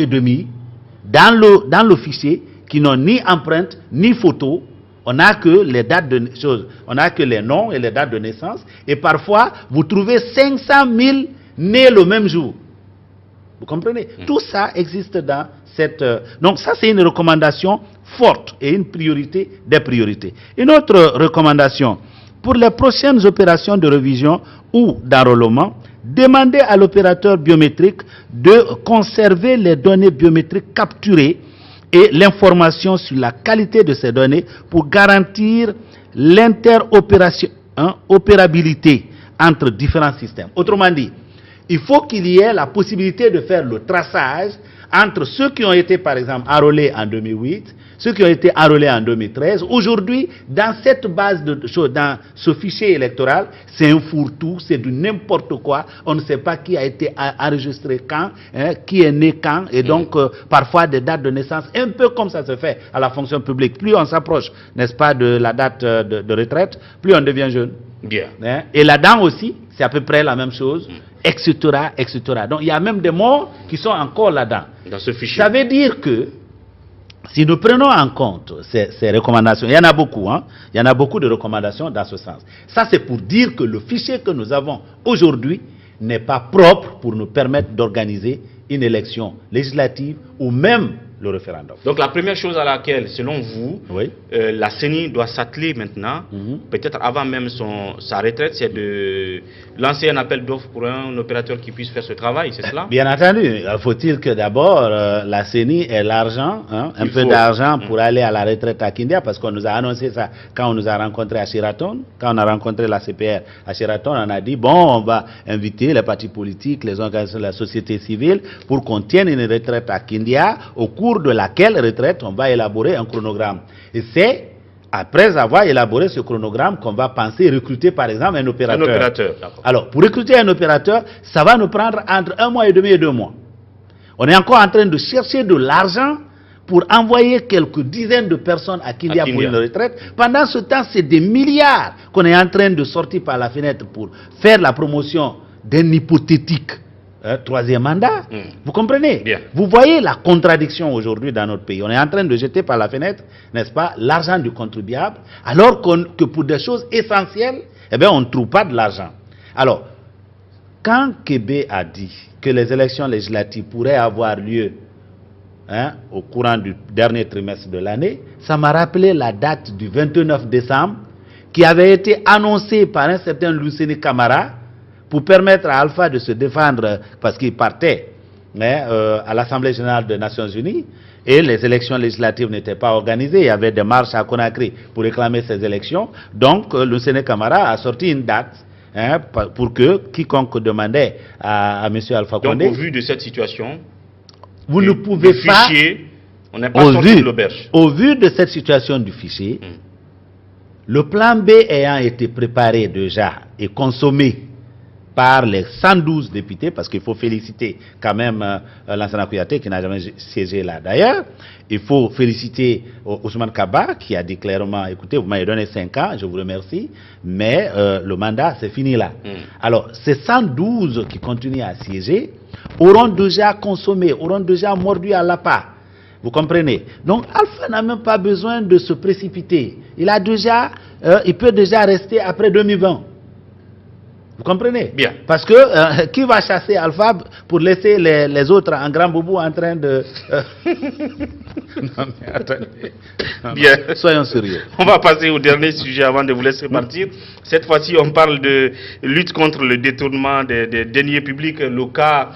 dans le fichier, qui n'ont ni empreinte, ni photo. On n'a que les dates de choses, on n'a que les noms et les dates de naissance. Et parfois, vous trouvez 500 000 nés le même jour. Vous comprenez? Tout ça existe dans cette... donc ça, c'est une recommandation forte et une priorité des priorités. Une autre recommandation, pour les prochaines opérations de révision ou d'enrôlement, demandez à l'opérateur biométrique de conserver les données biométriques capturées et l'information sur la qualité de ces données pour garantir l'interopérabilité entre différents systèmes. Autrement dit, il faut qu'il y ait la possibilité de faire le traçage entre ceux qui ont été, par exemple, enrôlés en 2008, ceux qui ont été enrôlés en 2013. Aujourd'hui, dans cette base de choses, dans ce fichier électoral, c'est un fourre-tout, c'est du n'importe quoi. On ne sait pas qui a été enregistré quand, hein, qui est né quand, et donc parfois des dates de naissance, un peu comme ça se fait à la fonction publique. Plus on s'approche, n'est-ce pas, de la date de retraite, plus on devient jeune. Bien. Hein? Et là-dedans aussi, c'est à peu près la même chose, etc., etc. Donc il y a même des morts qui sont encore là-dedans. Dans ce fichier. Ça veut dire que si nous prenons en compte ces recommandations, il y en a beaucoup, hein, il y en a beaucoup de recommandations dans ce sens. Ça, c'est pour dire que le fichier que nous avons aujourd'hui n'est pas propre pour nous permettre d'organiser une élection législative ou même le référendum. Donc la première chose à laquelle, selon vous, oui, la CENI doit s'atteler maintenant, peut-être avant même sa retraite, c'est de lancer un appel d'offres pour un opérateur qui puisse faire ce travail, c'est cela? Bien entendu. Faut-il que d'abord la CENI ait l'argent, hein, un peu d'argent pour aller à la retraite à Kindia, parce qu'on nous a annoncé ça quand on nous a rencontrés à Sheraton, quand on a rencontré la CPR à Sheraton, on a dit, bon, on va inviter les partis politiques, les organisations de la société civile pour qu'on tienne une retraite à Kindia, au cours de laquelle retraite on va élaborer un chronogramme. Et c'est après avoir élaboré ce chronogramme qu'on va penser recruter par exemple un opérateur. Un opérateur, d'accord. Alors pour recruter un opérateur, ça va nous prendre entre 1 mois et demi et 2 mois. On est encore en train de chercher de l'argent pour envoyer quelques dizaines de personnes à Kindia pour une retraite. Pendant ce temps, c'est des milliards qu'on est en train de sortir par la fenêtre pour faire la promotion d'un hypothétique troisième mandat. Vous comprenez? Bien. Vous voyez la contradiction aujourd'hui dans notre pays. On est en train de jeter par la fenêtre, n'est-ce pas, l'argent du contribuable, alors que pour des choses essentielles, eh bien, on ne trouve pas de l'argent. Alors, quand Kébé a dit que les élections législatives pourraient avoir lieu au courant du dernier trimestre de l'année, ça m'a rappelé la date du 29 décembre qui avait été annoncée par un certain Luceni Camara pour permettre à Alpha de se défendre parce qu'il partait à l'Assemblée générale des Nations Unies et les élections législatives n'étaient pas organisées. Il y avait des marches à Conakry pour réclamer ces élections. Donc, Luceni Camara a sorti une date pour que quiconque demandait à M. Alpha Condé... Donc, au vu de cette situation, vous ne pouvez pas... Fichier, on n'est pas sorti de l'auberge. Au vu de cette situation du fichier, le plan B ayant été préparé déjà et consommé par les 112 députés, parce qu'il faut féliciter quand même Lansana Kouyaté qui n'a jamais siégé là. D'ailleurs, il faut féliciter Ousmane Kaba qui a dit clairement, écoutez, vous m'avez donné 5 ans, je vous remercie, mais le mandat c'est fini là. Alors, ces 112 qui continuent à siéger auront déjà consommé, auront déjà mordu à l'appât. Vous comprenez? Donc, Alpha n'a même pas besoin de se précipiter. Il peut déjà rester après 2020. Vous comprenez? Bien. Parce que qui va chasser Alpha pour laisser les autres en grand boubou en train de... Non mais attendez. Bien. Non. Soyons sérieux. On va passer au dernier sujet avant de vous laisser partir. Cette fois-ci, on parle de lutte contre le détournement des deniers publics. Le cas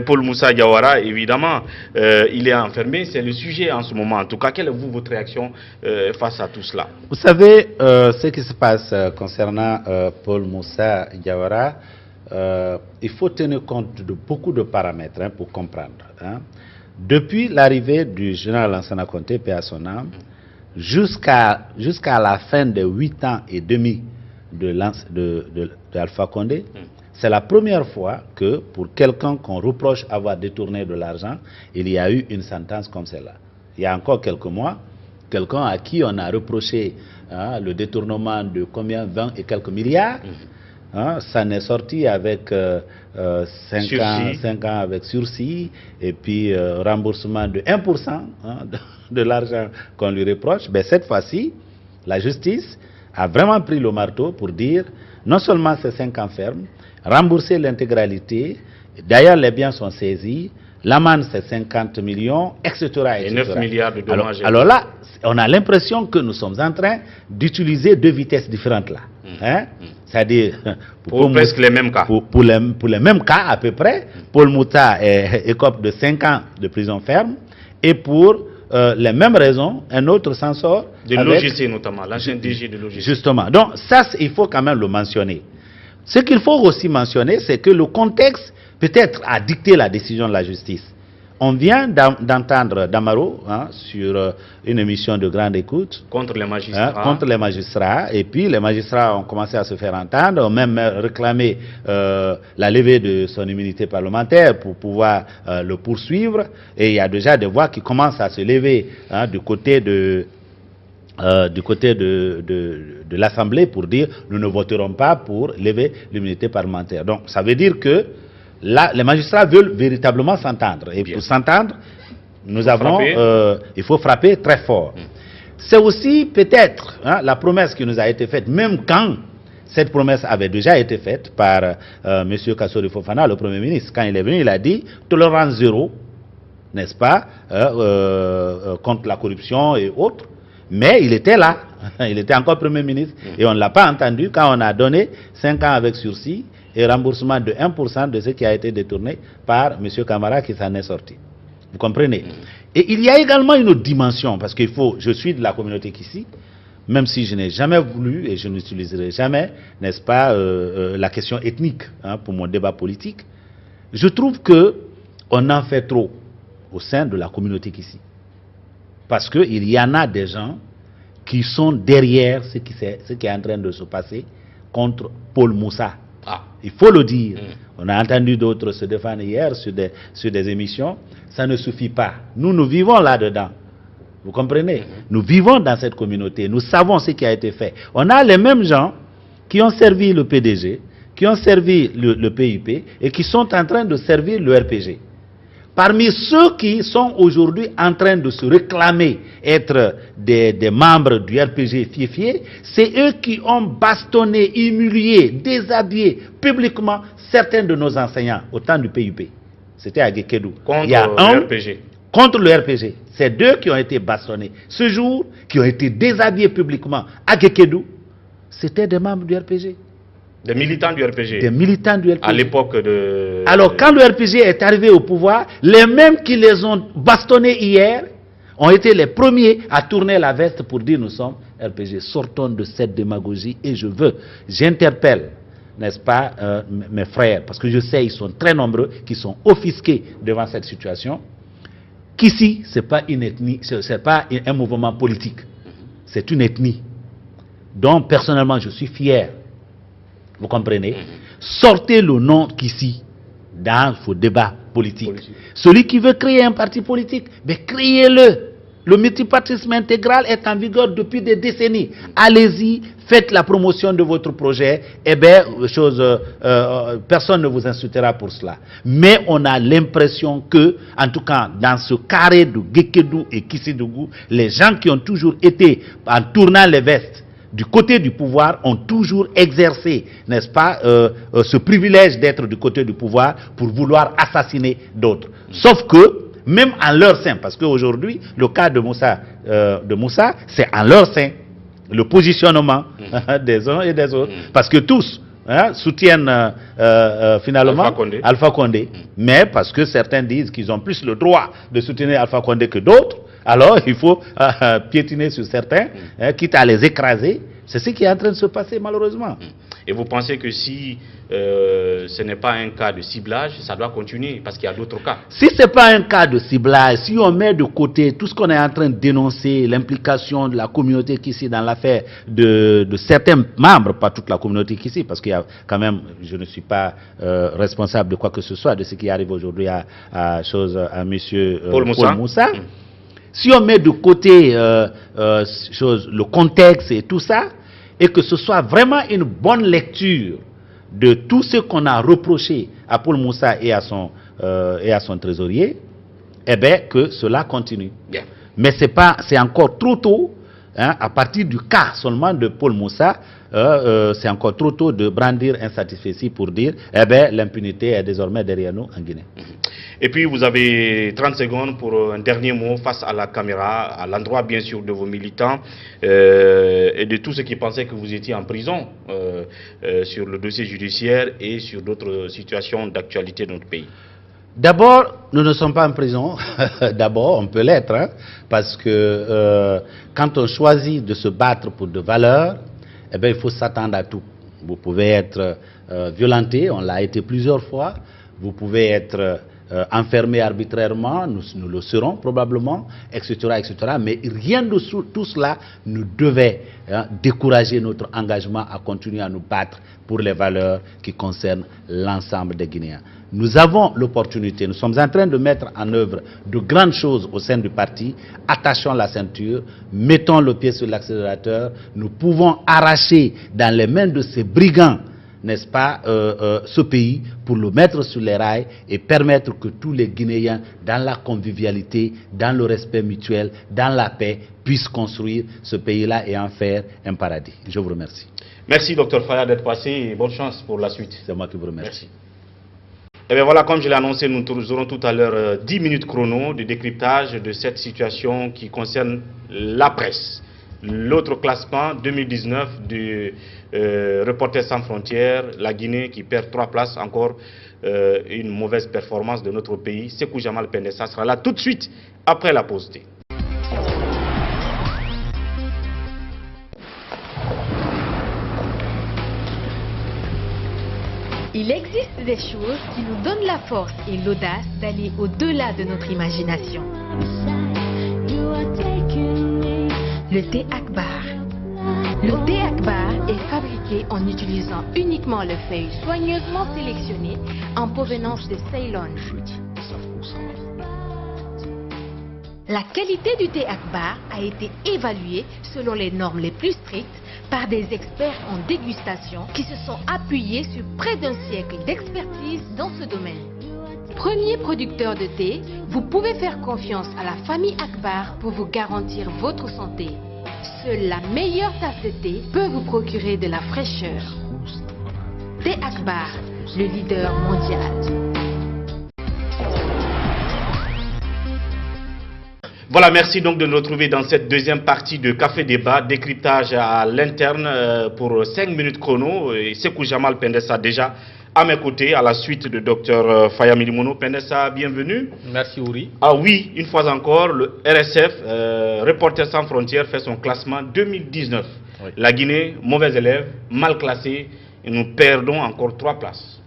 Paul Moussa Diawara, évidemment, il est enfermé. C'est le sujet en ce moment. En tout cas, quelle est votre réaction face à tout cela? Vous savez, ce qui se passe concernant Paul Moussa Diawara, il faut tenir compte de beaucoup de paramètres pour comprendre. Depuis l'arrivée du général Lansana Conté, paix à son âme, jusqu'à la fin des 8 ans et demi d'Alpha Condé, c'est la première fois que pour quelqu'un qu'on reproche avoir détourné de l'argent, il y a eu une sentence comme celle-là. Il y a encore quelques mois, quelqu'un à qui on a reproché le détournement de combien, 20 et quelques milliards, hein, ça n'est sorti avec 5 ans avec sursis et puis remboursement de 1% hein, de l'argent qu'on lui reproche. Mais cette fois-ci, la justice a vraiment pris le marteau pour dire non seulement ces 5 ans fermes, rembourser l'intégralité, d'ailleurs les biens sont saisis, l'amende c'est 50 millions, etc. Et 9 milliards de dommages. Alors là, on a l'impression que nous sommes en train d'utiliser 2 vitesses différentes là. Hein? C'est-à-dire, pour presque les mêmes cas. Pour les mêmes cas à peu près, Paul Mouta écope de 5 ans de prison ferme et pour les mêmes raisons, un autre s'en sort. De l'OGC notamment, l'ancien DG de l'OGC. Justement. Donc ça, il faut quand même le mentionner. Ce qu'il faut aussi mentionner, c'est que le contexte peut-être a dicté la décision de la justice. On vient d'entendre Damaro hein, sur une émission de grande écoute. Contre les magistrats. Hein, contre les magistrats. Et puis les magistrats ont commencé à se faire entendre, ont même réclamé la levée de son immunité parlementaire pour pouvoir le poursuivre. Et il y a déjà des voix qui commencent à se lever hein, du côté de l'Assemblée pour dire nous ne voterons pas pour lever l'immunité parlementaire. Donc ça veut dire que là, les magistrats veulent véritablement s'entendre. Et pour s'entendre, il faut frapper très fort. C'est aussi peut-être hein, la promesse qui nous a été faite, même quand cette promesse avait déjà été faite par M. Kassori Fofana, le Premier ministre. Quand il est venu, il a dit tolérance zéro, n'est-ce pas, contre la corruption et autres. Mais il était là, il était encore Premier ministre et on ne l'a pas entendu quand on a donné 5 ans avec sursis et remboursement de 1% de ce qui a été détourné par M. Camara qui s'en est sorti. Vous comprenez? Et il y a également une autre dimension, parce qu'il faut, je suis de la communauté Kissi, même si je n'ai jamais voulu et je n'utiliserai jamais, n'est-ce pas, la question ethnique hein, pour mon débat politique. Je trouve qu'on en fait trop au sein de la communauté Kissi. Parce qu'il y en a des gens qui sont derrière ce qui est en train de se passer contre Paul Moussa. Ah. Il faut le dire. On a entendu d'autres se défendre hier sur des émissions. Ça ne suffit pas. Nous vivons là-dedans. Vous comprenez? Nous vivons dans cette communauté. Nous savons ce qui a été fait. On a les mêmes gens qui ont servi le PDG, qui ont servi le PIP et qui sont en train de servir le RPG. Parmi ceux qui sont aujourd'hui en train de se réclamer être des membres du RPG fieffier, c'est eux qui ont bastonné, humilié, déshabillé publiquement certains de nos enseignants au temps du PUP. C'était à Gekedou. Contre le RPG. Contre le RPG. C'est deux qui ont été bastonnés. Ce jour, qui ont été déshabillés publiquement à Gekedou, c'était des membres du RPG. Des militants du RPG. Des militants du RPG. À l'époque de... Alors, quand le RPG est arrivé au pouvoir, les mêmes qui les ont bastonnés hier ont été les premiers à tourner la veste pour dire nous sommes RPG. Sortons de cette démagogie et j'interpelle, n'est-ce pas, mes frères, parce que je sais ils sont très nombreux qui sont offusqués devant cette situation, qu'ici, ce n'est pas une ethnie, c'est pas un mouvement politique, c'est une ethnie dont personnellement je suis fier. Vous comprenez? Sortez le nom qu'ici dans vos débats politiques. Celui qui veut créer un parti politique, mais créez-le. Le multipartisme intégral est en vigueur depuis des décennies. Allez-y, faites la promotion de votre projet. Eh bien, personne ne vous insultera pour cela. Mais on a l'impression que, en tout cas, dans ce carré de Gekedou et Kissidougou, les gens qui ont toujours été, en tournant les vestes, du côté du pouvoir, ont toujours exercé, n'est-ce pas, ce privilège d'être du côté du pouvoir pour vouloir assassiner d'autres. Sauf que, même en leur sein, parce qu'aujourd'hui, le cas de Moussa, c'est en leur sein, le positionnement des uns et des autres, parce que tous soutiennent finalement Alpha Condé, mais parce que certains disent qu'ils ont plus le droit de soutenir Alpha Condé que d'autres, alors il faut piétiner sur certains, quitte à les écraser. C'est ce qui est en train de se passer malheureusement. Et vous pensez que si ce n'est pas un cas de ciblage, ça doit continuer parce qu'il y a d'autres cas? Si ce n'est pas un cas de ciblage, si on met de côté tout ce qu'on est en train de dénoncer, l'implication de la communauté Kissi dans l'affaire de certains membres, pas toute la communauté Kissi, parce qu'il y a quand même, je ne suis pas responsable de quoi que ce soit, de ce qui arrive aujourd'hui à M. Paul Moussa. Si on met de côté le contexte et tout ça, et que ce soit vraiment une bonne lecture de tout ce qu'on a reproché à Paul Moussa et à son trésorier, eh bien, que cela continue. Bien. Mais c'est encore trop tôt, hein, à partir du cas seulement de Paul Moussa, c'est encore trop tôt de brandir un satisfait pour dire, eh bien, l'impunité est désormais derrière nous en Guinée. Et puis, vous avez 30 secondes pour un dernier mot face à la caméra, à l'endroit, bien sûr, de vos militants et de tous ceux qui pensaient que vous étiez en prison sur le dossier judiciaire et sur d'autres situations d'actualité de notre pays. D'abord, nous ne sommes pas en prison. D'abord, on peut l'être, hein, parce que quand on choisit de se battre pour de valeurs, eh bien, il faut s'attendre à tout. Vous pouvez être violenté, on l'a été plusieurs fois. Vous pouvez être enfermé arbitrairement, nous le serons probablement, etc., etc. Mais rien de tout cela ne devait décourager notre engagement à continuer à nous battre pour les valeurs qui concernent l'ensemble des Guinéens. Nous avons l'opportunité, nous sommes en train de mettre en œuvre de grandes choses au sein du parti. Attachons la ceinture, mettons le pied sur l'accélérateur. Nous pouvons arracher dans les mains de ces brigands, n'est-ce pas, ce pays pour le mettre sur les rails et permettre que tous les Guinéens, dans la convivialité, dans le respect mutuel, dans la paix, puissent construire ce pays-là et en faire un paradis. Je vous remercie. Merci, Dr Faya, d'être passé et bonne chance pour la suite. C'est moi qui vous remercie. Merci. Et bien voilà, comme je l'ai annoncé, nous aurons tout à l'heure 10 minutes chrono de décryptage de cette situation qui concerne la presse. L'autre classement 2019 du Reporters sans frontières, la Guinée qui perd 3 places, encore une mauvaise performance de notre pays. Sékou Jamal Pendessa sera là tout de suite après la pause thé. Il existe des choses qui nous donnent la force et l'audace d'aller au-delà de notre imagination. Le thé Akbar. Le thé Akbar est fabriqué en utilisant uniquement les feuilles soigneusement sélectionnées en provenance de Ceylon. La qualité du thé Akbar a été évaluée selon les normes les plus strictes par des experts en dégustation qui se sont appuyés sur près d'un siècle d'expertise dans ce domaine. Premier producteur de thé, vous pouvez faire confiance à la famille Akbar pour vous garantir votre santé. Seule la meilleure tasse de thé peut vous procurer de la fraîcheur. Thé Akbar, le leader mondial. Voilà, merci donc de nous retrouver dans cette deuxième partie de Café Débat, décryptage à l'interne pour 5 minutes chrono. Et Sékou Jamal Pendessa déjà à mes côtés, à la suite de Dr Faya Milimono. Pendessa, bienvenue. Merci Ouri. Ah oui, une fois encore, le RSF, Reporters sans frontières, fait son classement 2019. Oui. La Guinée, mauvais élève, mal classé, et nous perdons encore 3 places.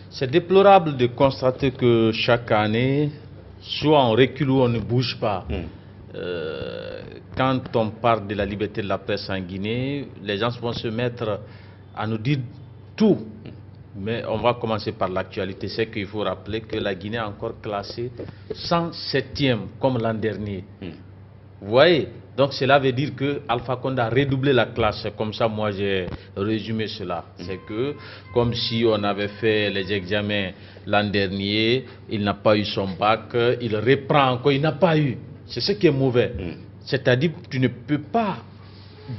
C'est déplorable de constater que chaque année, soit on recule ou on ne bouge pas. Quand on parle de la liberté de la presse en Guinée, les gens vont se mettre à nous dire tout. Mais on va commencer par l'actualité. C'est qu'il faut rappeler que la Guinée est encore classée 107e comme l'an dernier. Vous voyez? Donc cela veut dire que Alpha Condé a redoublé la classe. Comme ça, moi j'ai résumé cela. C'est que comme si on avait fait les examens l'an dernier, il n'a pas eu son bac, il reprend encore, il n'a pas eu. C'est ce qui est mauvais. C'est-à-dire que tu ne peux pas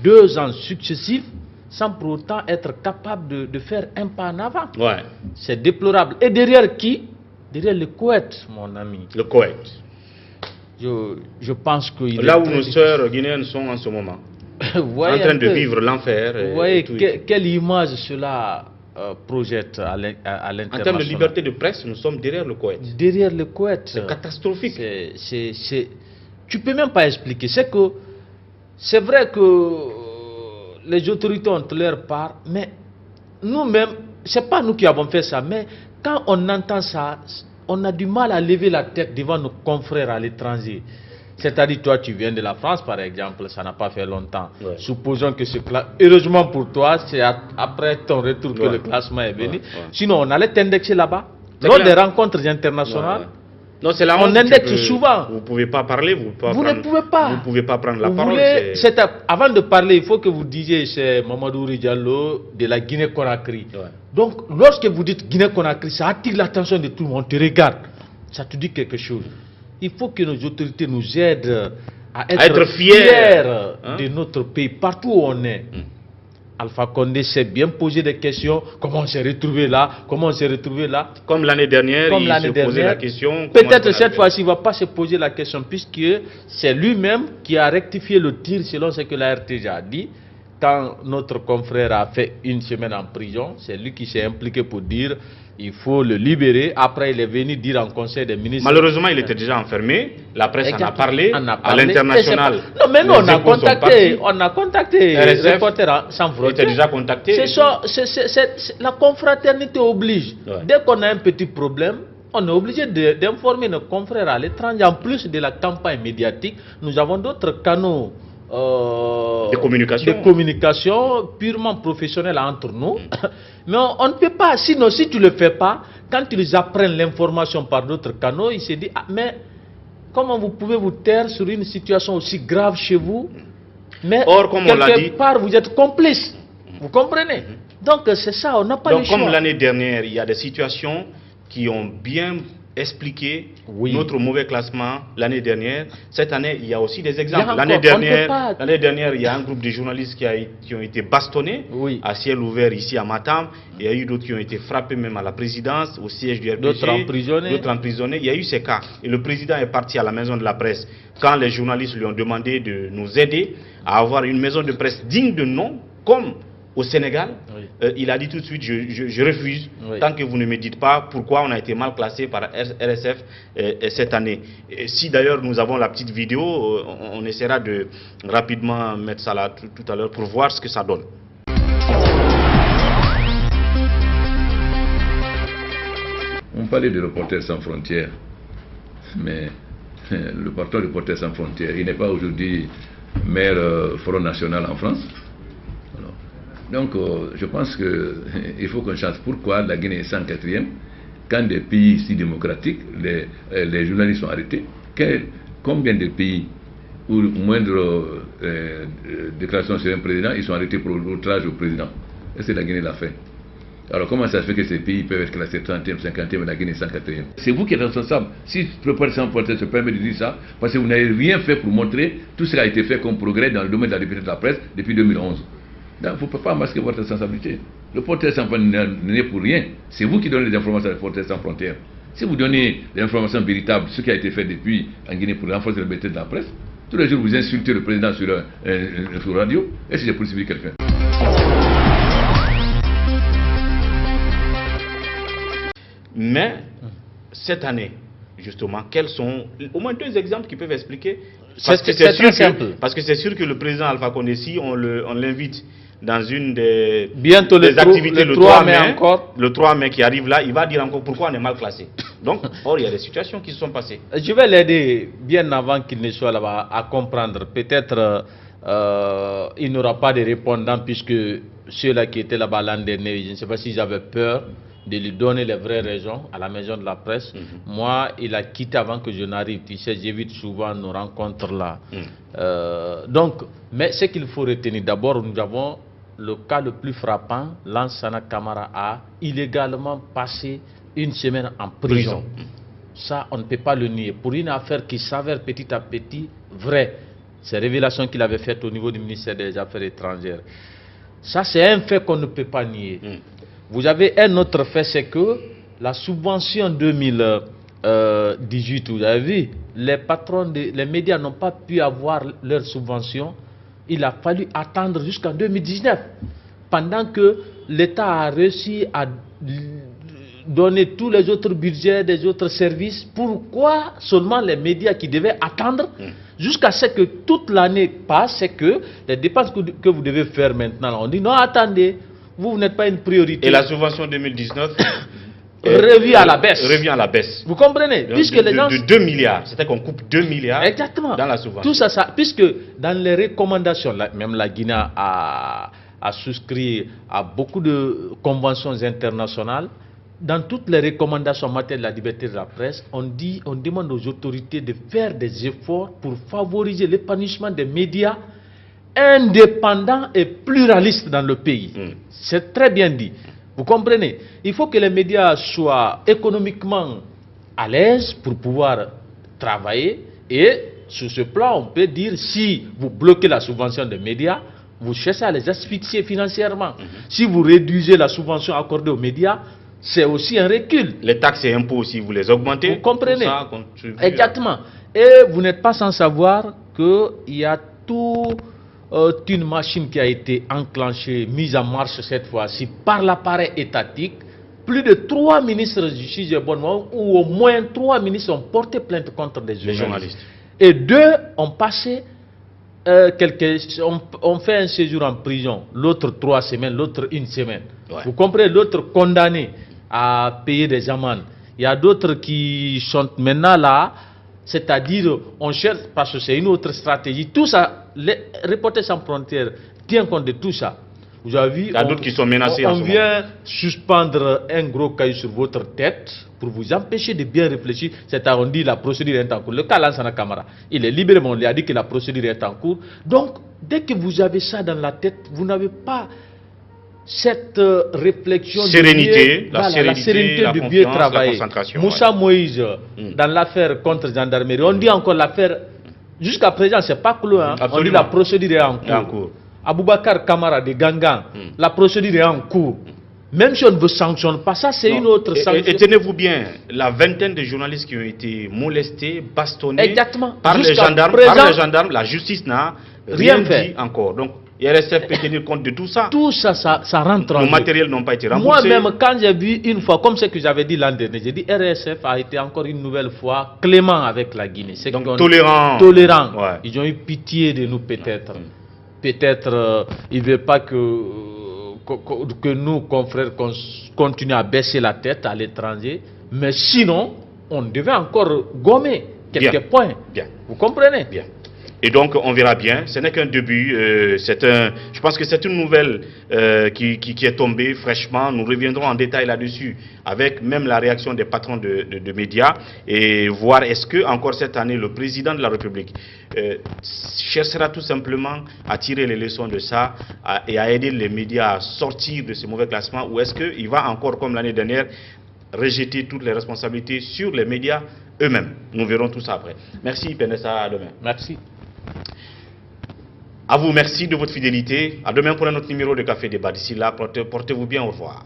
2 ans successifs sans pour autant être capable de faire un pas en avant. Ouais. C'est déplorable. Et derrière qui? Derrière le Koweït, mon ami. Le Koweït. Je pense que... Là où nos sœurs guinéennes sont en ce moment. En train de vivre l'enfer. Vous voyez quelle image cela projette à l'international. En termes de liberté de presse, nous sommes derrière le Koweït. Derrière le Koweït. C'est catastrophique. Tu ne peux même pas expliquer. C'est vrai que les autorités ont leur part, mais nous-mêmes, ce n'est pas nous qui avons fait ça, mais quand on entend ça, on a du mal à lever la tête devant nos confrères à l'étranger. C'est-à-dire, toi, tu viens de la France, par exemple, ça n'a pas fait longtemps. Ouais. Supposons que heureusement pour toi, c'est après ton retour que le classement est venu. Ouais. Sinon, on allait t'indexer là-bas. Lors des rencontres internationales, Non, c'est la On honte. indexe souvent. Vous ne pouvez pas parler, vous Ne pouvez pas. Vous ne pouvez pas prendre la Vous parole. voulez, avant de parler, il faut que vous disiez c'est Mamadou Diallo de la Guinée-Conakry. Ouais. Donc, lorsque vous dites Guinée-Conakry, ça attire l'attention de tout le monde. On te regarde. Ça te dit quelque chose. Il faut que nos autorités nous aident à être fiers de notre pays, partout où on est. Alpha Condé s'est bien posé des questions. Comment on s'est retrouvé là? Comment on s'est retrouvé là? Comme l'année dernière, il se posait la question. Peut-être cette fois-ci, il ne va pas se poser la question, puisque c'est lui-même qui a rectifié le tir selon ce que la RTG a dit. Quand notre confrère a fait une semaine en prison, c'est lui qui s'est impliqué pour dire il faut le libérer. Après, il est venu dire en conseil des ministres. Malheureusement, il était déjà enfermé. La presse en a parlé. À l'international. Non, mais nous, on a contacté RSF, Reporters sans frontières. Il était déjà contacté. La confraternité oblige. Ouais. Dès qu'on a un petit problème, on est obligé d'informer nos confrères à l'étranger. En plus de la campagne médiatique, nous avons d'autres canaux de communication purement professionnels entre nous. Mais on ne peut pas, sinon si tu ne le fais pas, quand ils apprennent l'information par d'autres canaux, ils se disent mais comment vous pouvez vous taire sur une situation aussi grave chez vous? Mais or, comme quelque part vous êtes complice. Vous comprenez? Donc c'est ça, on n'a pas le choix. Comme l'année dernière, il y a des situations qui ont bien expliqué notre mauvais classement l'année dernière. Cette année, il y a aussi des exemples. L'année dernière, il y a un groupe de journalistes qui ont été bastonnés à ciel ouvert ici à Matam. Il y a eu d'autres qui ont été frappés même à la présidence, au siège du RPG. D'autres emprisonnés. Il y a eu ces cas. Et le président est parti à la maison de la presse quand les journalistes lui ont demandé de nous aider à avoir une maison de presse digne de nom, comme au Sénégal. Il a dit tout de suite je refuse tant que vous ne me dites pas pourquoi on a été mal classé par RSF cette année. Et si d'ailleurs nous avons la petite vidéo, on essaiera de rapidement mettre ça là tout à l'heure pour voir ce que ça donne. On parlait de Reporters sans frontières, mais le patron de Reporters sans frontières, il n'est pas aujourd'hui maire Front National en France. Donc, je pense qu'il faut qu'on change. Pourquoi la Guinée est 104e quand des pays si démocratiques, les journalistes sont arrêtés? Combien de pays où moindre déclaration sur un président, ils sont arrêtés pour outrage au président? Et c'est la Guinée l'a fait. Alors comment ça se fait que ces pays peuvent être classés 30e, 50e et la Guinée 104e? C'est vous qui êtes responsable. Si Reporters sans frontières se permet de dire ça, parce que vous n'avez rien fait pour montrer tout ce qui a été fait comme progrès dans le domaine de la liberté de la presse depuis 2011. Donc, vous ne pouvez pas masquer votre responsabilité. Le Reporters sans frontières n'est pour rien. C'est vous qui donnez les informations à Reporters sans frontières. Si vous donnez des informations véritables, ce qui a été fait depuis en Guinée pour renforcer la liberté de la presse, tous les jours vous insultez le président sur radio, et si j'ai poursuivi quelqu'un. Mais cette année, justement, quels sont au moins 2 exemples qui peuvent expliquer? Parce que c'est sûr que le président Alpha Condé, si on l'invite dans une des activités le 3 mai, le 3 mai qui arrive là, il va dire encore pourquoi on est mal classé. Donc, il y a des situations qui se sont passées. Je vais l'aider bien avant qu'il ne soit là-bas à comprendre. Peut-être il n'aura pas de répondants puisque ceux-là qui étaient là-bas l'an dernier, je ne sais pas s'ils avaient peur de lui donner les vraies raisons à la maison de la presse. Moi, il a quitté avant que je n'arrive. Tu sais, j'évite souvent nos rencontres là. Donc, mais ce qu'il faut retenir, d'abord, nous avons le cas le plus frappant. Lansana Camara a illégalement passé une semaine en prison. Ça, on ne peut pas le nier. Pour une affaire qui s'avère petit à petit vraie. Ces révélations qu'il avait faites au niveau du ministère des Affaires étrangères. Ça, c'est un fait qu'on ne peut pas nier. Vous avez un autre fait, c'est que la subvention 2018, vous avez vu, les patrons, les médias n'ont pas pu avoir leur subvention. Il a fallu attendre jusqu'en 2019, pendant que l'État a réussi à donner tous les autres budgets des autres services. Pourquoi seulement les médias qui devaient attendre jusqu'à ce que toute l'année passe? C'est que les dépenses que vous devez faire maintenant, on dit non, attendez, vous n'êtes pas une priorité. Et la subvention 2019 revient à la baisse. Revient à la baisse. Vous comprenez? Puisque les gens... de 2 milliards. C'est-à-dire qu'on coupe 2 milliards. Exactement. Dans la subvention. Tout ça, puisque dans les recommandations, même la Guinée a souscrit à beaucoup de conventions internationales. dans toutes les recommandations en matière de la liberté de la presse, on demande aux autorités de faire des efforts pour favoriser l'épanouissement des médias indépendants et pluralistes dans le pays. C'est très bien dit. Vous comprenez? Il faut que les médias soient économiquement à l'aise pour pouvoir travailler, et sur ce plan, on peut dire, si vous bloquez la subvention des médias, vous cherchez à les asphyxier financièrement. Si vous réduisez la subvention accordée aux médias, c'est aussi un recul. Les taxes et impôts aussi, vous les augmentez. Vous comprenez? Ça contribue Exactement. Et vous n'êtes pas sans savoir qu'il y a toute une machine qui a été enclenchée, mise en marche cette fois-ci par l'appareil étatique. Plus de 3 ministres de justice et bonnement, ou au moins 3 ministres ont porté plainte contre des journalistes. Et 2 ont passé on fait un séjour en prison, l'autre 3 semaines, l'autre 1 semaine. Ouais. Vous comprenez, l'autre condamné à payer des amendes. Il y a d'autres qui sont maintenant là, c'est-à-dire on cherche, parce que c'est une autre stratégie. Tout ça, les Reporters sans frontières tient compte de tout ça. Vous avez vu, il y a d'autres qui sont menacés en ce moment. On vient suspendre un gros caillou sur votre tête pour vous empêcher de bien réfléchir. C'est-à-dire, on dit la procédure est en cours. Le cas Lansana Camara, il est libéré, mais on lui a dit que la procédure est en cours. Donc, dès que vous avez ça dans la tête, vous n'avez pas cette réflexion sérénité, la sérénité de bien travailler. Moussa Moïse, dans l'affaire contre gendarmerie, on dit encore l'affaire, jusqu'à présent, c'est pas clos. Hein. On dit la procédure est en cours. Aboubakar Kamara de Gangan, la procédure est en cours. Même si on ne vous sanctionne pas, ça c'est une autre sanction. Et tenez-vous bien, la vingtaine de journalistes qui ont été molestés, bastonnés par les gendarmes, la justice n'a rien dit encore. Donc, RSF peut tenir compte de tout ça. Tout ça, ça rentre en jeu. Nos matériels n'ont pas été remboursés. Moi-même, quand j'ai vu une fois, comme ce que j'avais dit l'an dernier, j'ai dit RSF a été encore une nouvelle fois clément avec la Guinée. Donc tolérant. Ouais. Ils ont eu pitié de nous peut-être. Peut-être ils ne veulent pas que nous, confrères, continuions à baisser la tête à l'étranger. Mais sinon, on devait encore gommer quelques points. Bien. Vous comprenez? Bien. Et donc, on verra bien. Ce n'est qu'un début. Je pense que c'est une nouvelle qui est tombée fraîchement. Nous reviendrons en détail là-dessus, avec même la réaction des patrons de médias, et voir est-ce que, encore cette année, le président de la République cherchera tout simplement à tirer les leçons de ça et à aider les médias à sortir de ce mauvais classement, ou est-ce qu'il va encore, comme l'année dernière, rejeter toutes les responsabilités sur les médias eux-mêmes. Nous verrons tout ça après. Merci, Penessa. À demain. Merci. À vous, merci de votre fidélité. À demain pour un autre numéro de Café Débat. D'ici là, portez-vous bien. Au revoir.